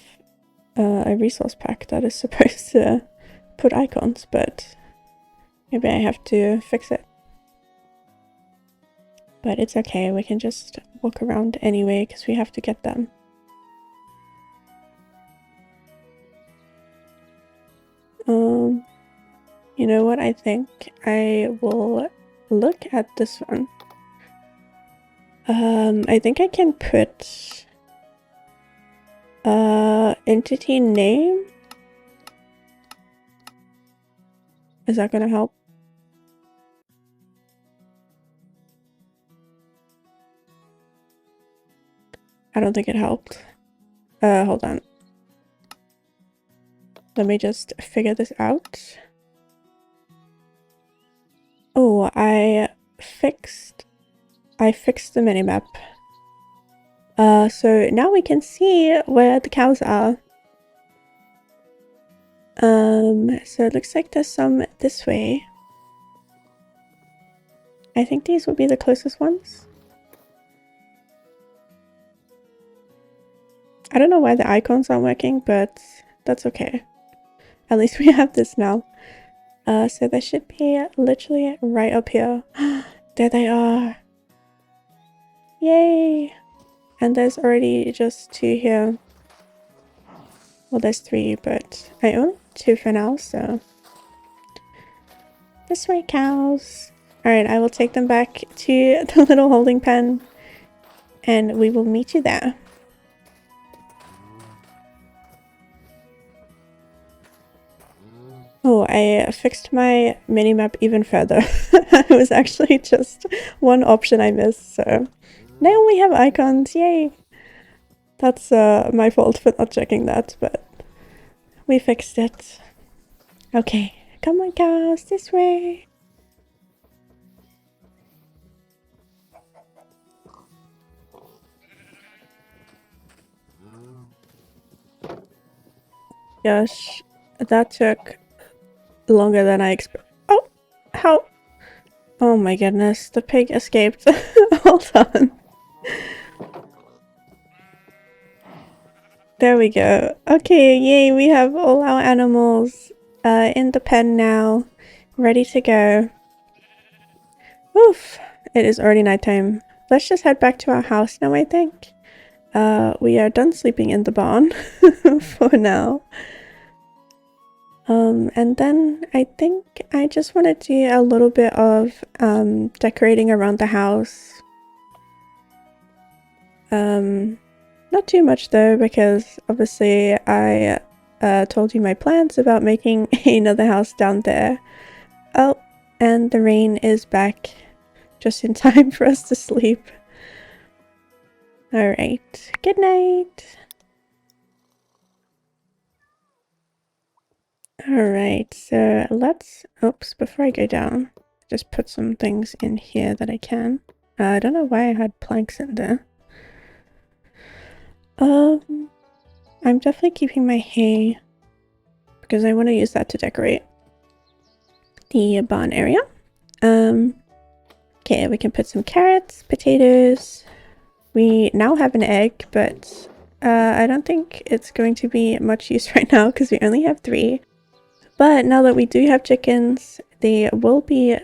Speaker 1: a resource pack that is supposed to put icons, but maybe I have to fix it. But it's okay, we can just walk around anyway because we have to get them. You know what, I think I will look at this one. I think I can put entity name. Is that gonna help? I don't think it helped. Hold on. Let me just figure this out. Oh, I fixed the minimap. So now we can see where the cows are. So it looks like there's some this way. I think these will be the closest ones. I don't know why the icons aren't working, but that's okay. At least we have this now. So they should be literally right up here. There they are. Yay! And there's already just 2 here. Well, there's 3, but I own 2 for now, so... This way, cows! Alright, I will take them back to the little holding pen, and we will meet you there. Oh, I fixed my minimap even further. It was actually just one option I missed, so... Now we have icons, yay! That's my fault for not checking that, but we fixed it. Okay, come on cows, this way! Gosh, that took longer than I expected. Oh, how? Oh my goodness, the pig escaped. Hold on. There we go. Okay, yay, we have all our animals in the pen now, ready to go. Oof, it is already nighttime. Let's just head back to our house now, I think. We are done sleeping in the barn for now. And then I think I just want to do a little bit of decorating around the house. Not too much though, because obviously I told you my plans about making another house down there. Oh, and the rain is back just in time for us to sleep. Alright, good night! Alright, so let's... Oops, before I go down, just put some things in here that I can. I don't know why I had planks in there. I'm definitely keeping my hay because I want to use that to decorate the barn area. Okay, we can put some carrots, potatoes. We now have an egg, but I don't think it's going to be much use right now because we only have 3. But now that we do have chickens, they will be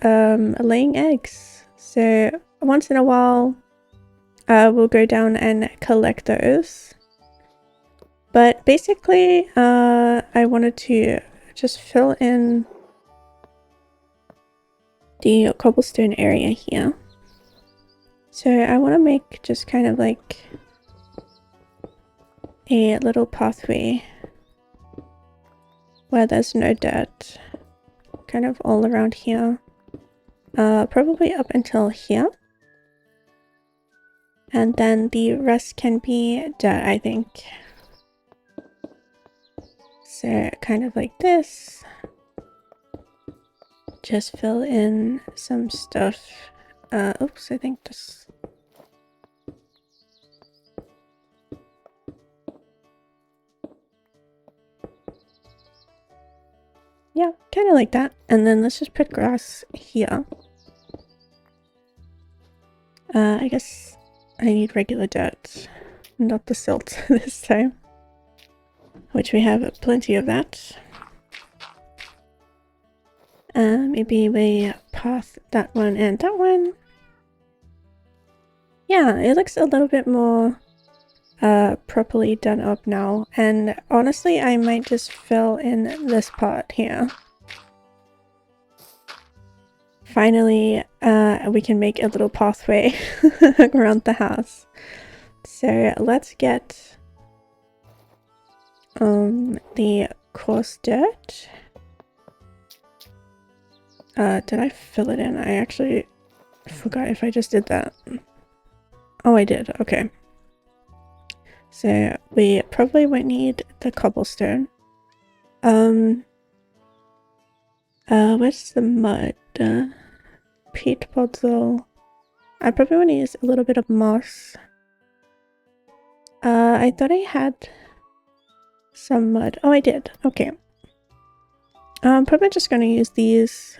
Speaker 1: laying eggs. So once in a while, we'll go down and collect those. But basically, I wanted to just fill in the cobblestone area here. So I want to make just kind of like a little pathway where there's no dirt, kind of all around here. Probably up until here. And then the rest can be dirt, I think. So kind of like this. Just fill in some stuff. Oops, I think this... Yeah, kind of like that. And then let's just put grass here. I guess I need regular dirt, not the silt this time. Which we have plenty of that. Maybe we path that one and that one. Yeah, it looks a little bit more properly done up now. And honestly, I might just fill in this part here. Finally, we can make a little pathway around the house. So let's get the coarse dirt. Did I fill it in? I actually forgot if I just did that. Oh, I did. Okay. So we probably won't need the cobblestone. Where's the mud? Peat puzzle. I probably want to use a little bit of moss. I thought I had some mud. Oh, I did. Okay. I'm probably just going to use these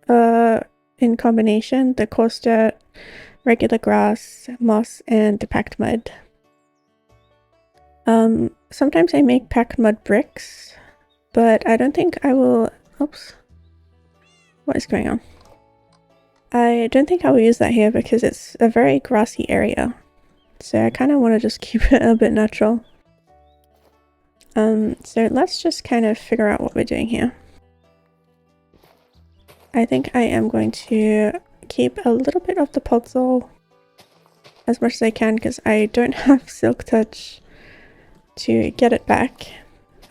Speaker 1: in combination. The coarse dirt, regular grass, moss, and the packed mud. Sometimes I make packed mud bricks, but I don't think I will... Oops. What is going on? I don't think I will use that here because it's a very grassy area. So I kind of want to just keep it a bit natural. So let's just kind of figure out what we're doing here. I think I am going to keep a little bit of the puzzle as much as I can because I don't have Silk Touch to get it back.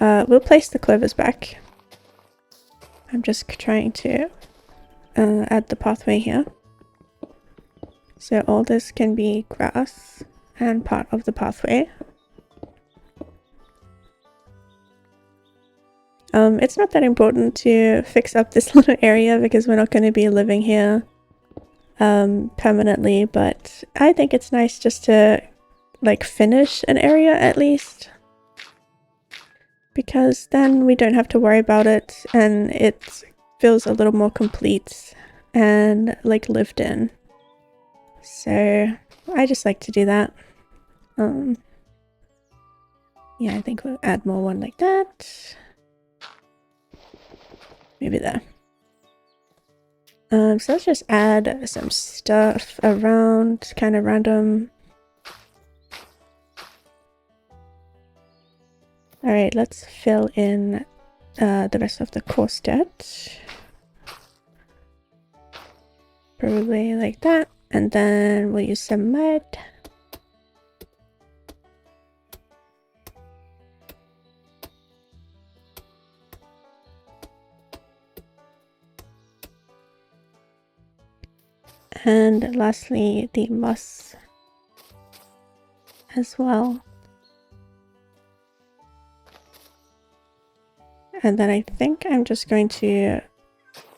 Speaker 1: We'll place the clovers back. I'm just trying to add the pathway here. So all this can be grass and part of the pathway. It's not that important to fix up this little area because we're not going to be living here permanently, but I think it's nice just to like finish an area at least, because then we don't have to worry about it and it feels a little more complete and like lived in. So I just like to do that. Yeah, I think we'll add more one like that. Maybe there. So let's just add some stuff around, kind of random. Alright, let's fill in the rest of the coarse dirt. Probably like that. And then we'll use some mud. And lastly, the moss as well. And then I think I'm just going to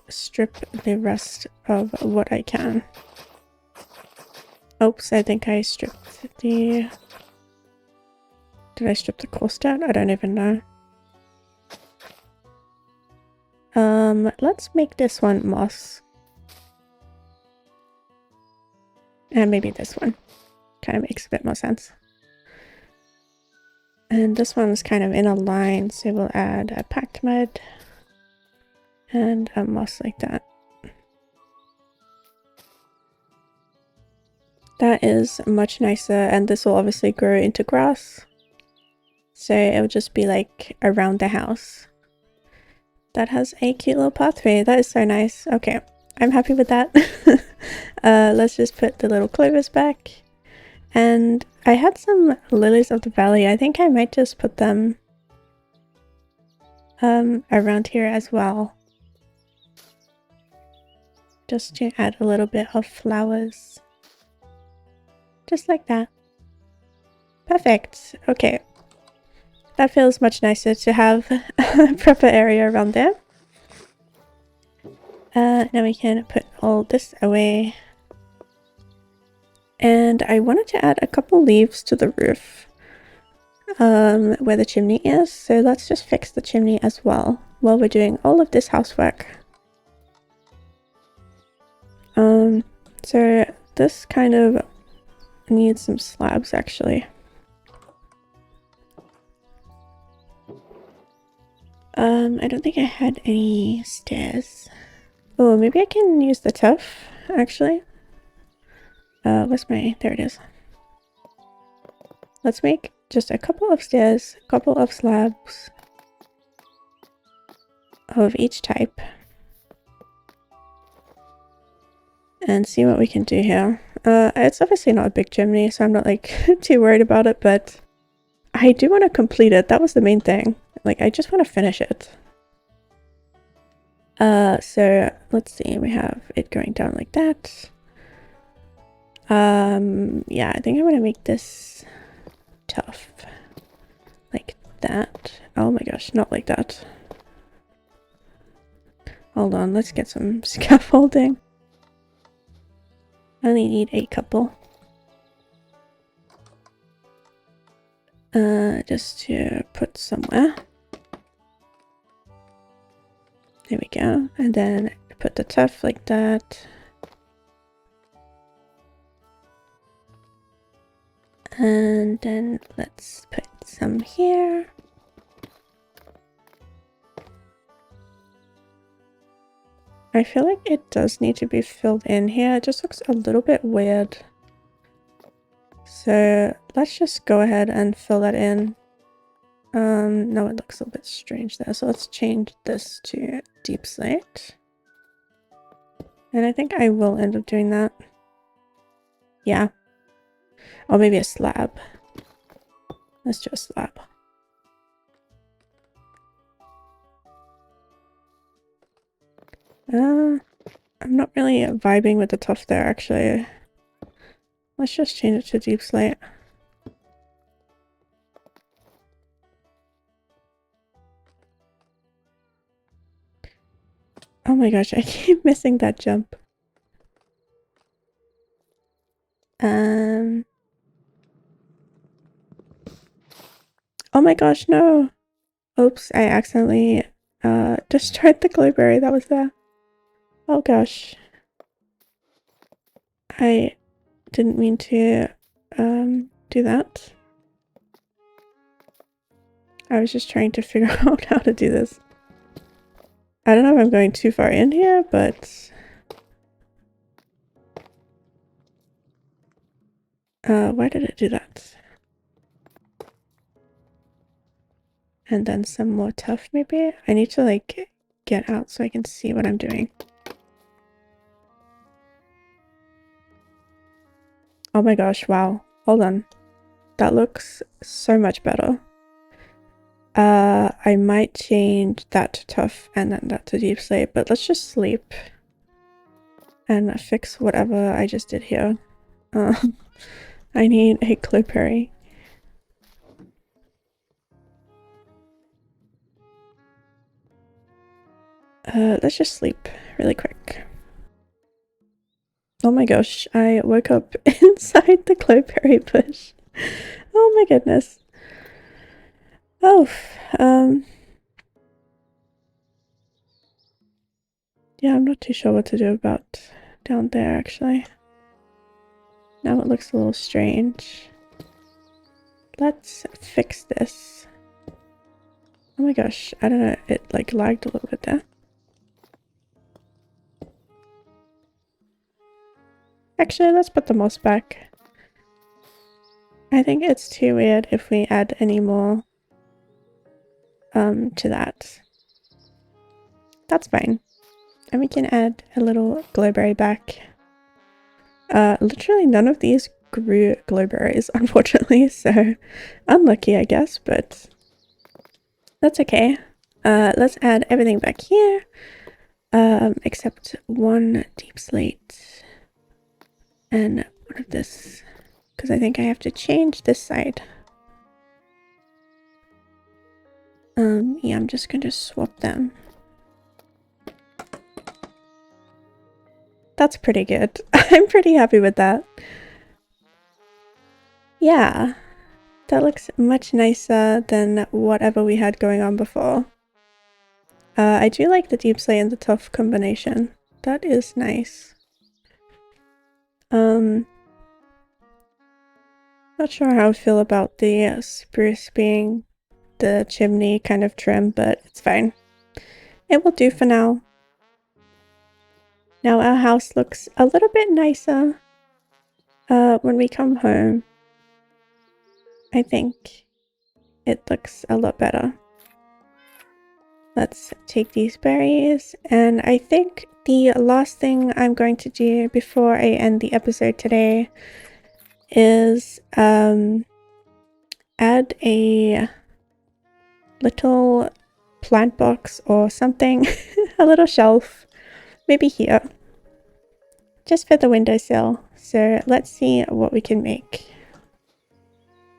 Speaker 1: strip the rest of what I can. Oops, I think I stripped the... Did I strip the coarse dirt? I don't even know. Let's make this one moss. And maybe this one. Kind of makes a bit more sense. And this one's kind of in a line, so we'll add a packed mud and a moss like that. That is much nicer, and this will obviously grow into grass. So it'll just be like around the house. That has a cute little pathway. That is so nice. Okay, I'm happy with that. Let's just put the little clovers back. And I had some lilies of the valley. I think I might just put them around here as well. Just to add a little bit of flowers. Just like that. Perfect. Okay. That feels much nicer to have a proper area around there. Now we can put all this away. And I wanted to add a couple leaves to the roof where the chimney is. So let's just fix the chimney as well while we're doing all of this housework. So this kind of needs some slabs actually. I don't think I had any stairs. Oh, maybe I can use the tuff actually. Where's my, there it is. Let's make just a couple of stairs, a couple of slabs of each type. And see what we can do here. It's obviously not a big chimney, so I'm not like too worried about it, but I do want to complete it. That was the main thing. Like, I just want to finish it. So let's see, we have it going down like that. Yeah, I think I'm gonna make this tough. Like that. Oh my gosh, not like that. Hold on, let's get some scaffolding. I only need a couple. Just to put somewhere. There we go. And then put the tuff like that. And then let's put some here. I feel like it does need to be filled in here. It just looks a little bit weird. So let's just go ahead and fill that in. No, it looks a bit strange there. So let's change this to deep slate. And I think I will end up doing that. Yeah. Or maybe a slab. Let's do a slab. I'm not really vibing with the tuff there, actually. Let's just change it to deep slate. Oh my gosh, I keep missing that jump. Oh my gosh, no! Oops, I accidentally destroyed the glowberry that was there. Oh gosh. I didn't mean to do that. I was just trying to figure out how to do this. I don't know if I'm going too far in here, but why did it do that? And then some more tuff maybe? I need to like get out so I can see what I'm doing. Oh my gosh, wow. Hold on. That looks so much better. I might change that to tough and then that to deep slate, but let's just sleep and fix whatever I just did here. I need a glowberry. Let's just sleep really quick. Oh my gosh, I woke up inside the glowberry bush. Oh my goodness. Oh, yeah, I'm not too sure what to do about down there actually. Now it looks a little strange. Let's fix this. Oh my gosh, I don't know, it like lagged a little bit there. Actually, let's put the moss back. I think it's too weird if we add any more to that. That's fine. And we can add a little glowberry back. Literally none of these grew glowberries, unfortunately, so unlucky, I guess, but that's okay. Let's add everything back here, except one deep slate and one of this, because I think I have to change this side. Yeah, I'm just going to swap them. That's pretty good. I'm pretty happy with that. Yeah, that looks much nicer than whatever we had going on before. I do like the deep slate and the tough combination. That is nice. Not sure how I feel about the spruce being the chimney kind of trim, but it's fine. It will do for now. Now our house looks a little bit nicer when we come home. I think it looks a lot better. Let's take these berries, and I think the last thing I'm going to do before I end the episode today is add a little plant box or something, a little shelf, maybe here, just for the windowsill. So let's see what we can make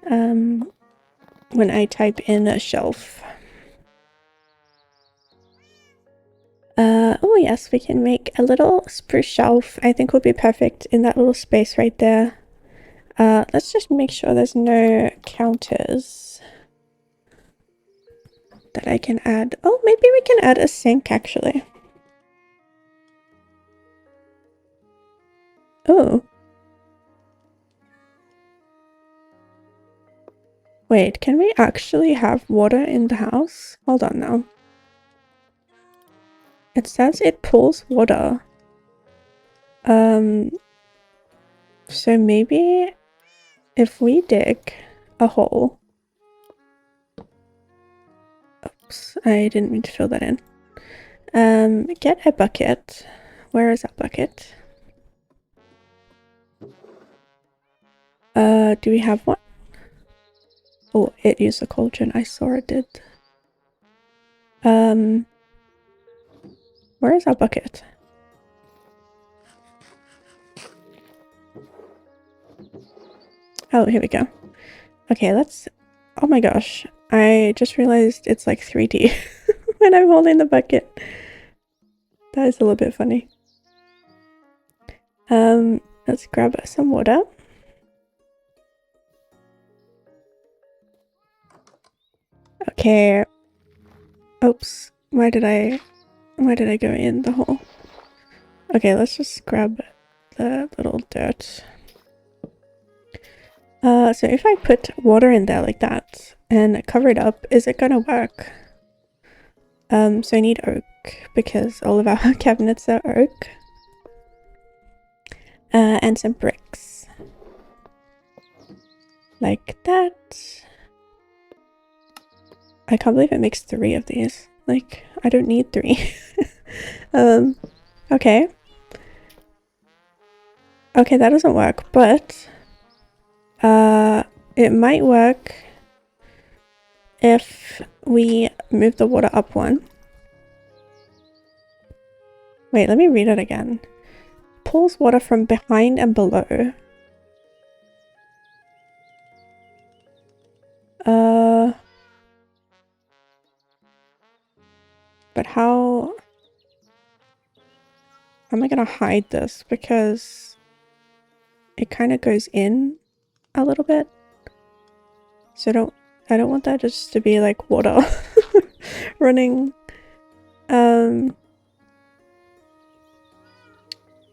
Speaker 1: when I type in a shelf. Oh yes, we can make a little spruce shelf. I think will be perfect in that little space right there. Let's just make sure there's no counters that I can add. Oh, maybe we can add a sink actually. Oh. Wait, can we actually have water in the house? Hold on now. It says it pulls water. So maybe if we dig a hole. Oops, I didn't mean to fill that in. Get a bucket. Where is that bucket? Do we have one? Oh, it used a cauldron. I saw it did. Where is our bucket? Oh, here we go. Okay, let's... Oh my gosh. I just realized it's like 3D when I'm holding the bucket. That is a little bit funny. Let's grab some water. Okay. Oops. Why did I go in the hole? Okay, let's just grab the little dirt. So if I put water in there like that and cover it up, is it gonna work? So I need oak because all of our cabinets are oak. And some bricks. Like that. I can't believe it makes 3 of these. Like, I don't need 3. Okay. Okay, that doesn't work, but it might work if we move the water up one. Wait, let me read it again. Pulls water from behind and below. But how am I gonna hide this? Because it kind of goes in a little bit. So I don't want that just to be like water running.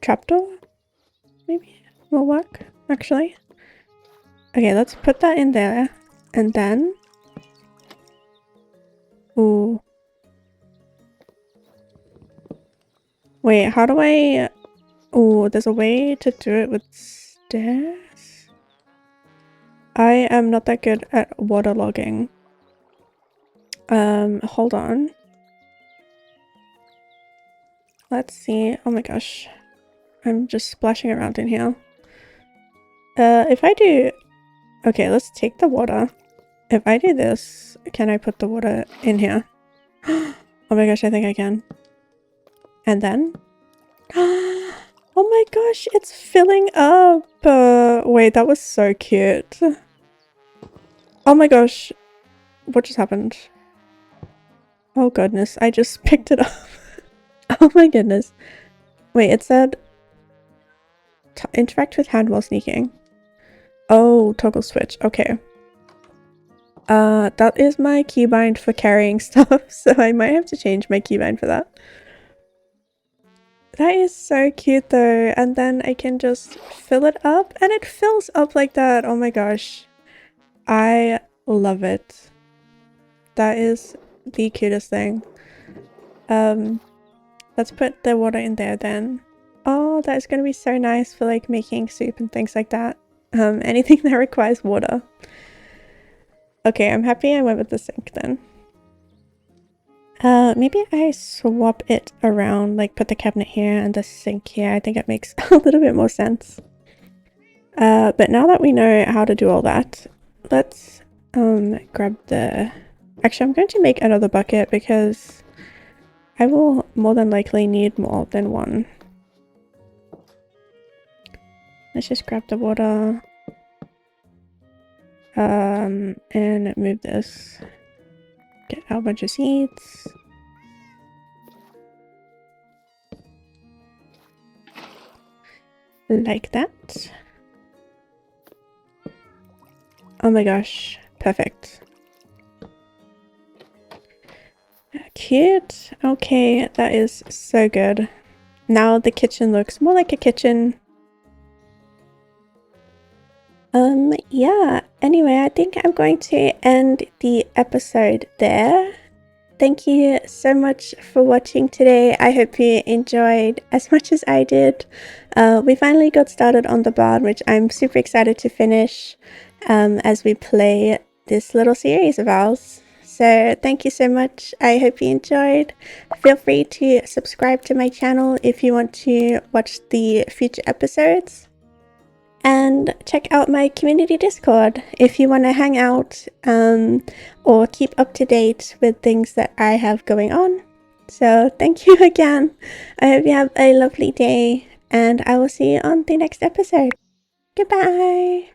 Speaker 1: Trapdoor? Maybe will work, actually. Okay, let's put that in there. And then... Ooh. Wait, how do I... Oh, there's a way to do it with stairs? I am not that good at waterlogging. Hold on. Let's see. Oh my gosh. I'm just splashing around in here. If I do... Okay, let's take the water. If I do this, can I put the water in here? Oh my gosh, I think I can. And then... Oh my gosh, it's filling up! Wait, that was so cute. Oh my gosh. What just happened? Oh goodness, I just picked it up. Oh my goodness. Wait, it said... interact with hand while sneaking. Oh, toggle switch. Okay. That is my keybind for carrying stuff, so I might have to change my keybind for that. That is so cute though, and then I can just fill it up, and it fills up like that. Oh my gosh. I love it. That is the cutest thing. Let's put the water in there then. Oh, that is gonna be so nice for like making soup and things like that. Anything that requires water. Okay, I'm happy I went with the sink then. Maybe I swap it around, like put the cabinet here and the sink here. I think it makes a little bit more sense. But now that we know how to do all that, let's grab the... Actually, I'm going to make another bucket because I will more than likely need more than one. Let's just grab the water. And move this. Get out a bunch of seeds. Like that. Oh my gosh, perfect. Cute. Okay, that is so good. Now the kitchen looks more like a kitchen. Yeah, anyway, I think I'm going to end the episode there. Thank you so much for watching today. I hope you enjoyed as much as I did. We finally got started on the barn, which I'm super excited to finish as we play this little series of ours. So thank you so much. I hope you enjoyed. Feel free to subscribe to my channel if you want to watch the future episodes. And check out my community Discord if you want to hang out or keep up to date with things that I have going on. So thank you again. I hope you have a lovely day and I will see you on the next episode. Goodbye.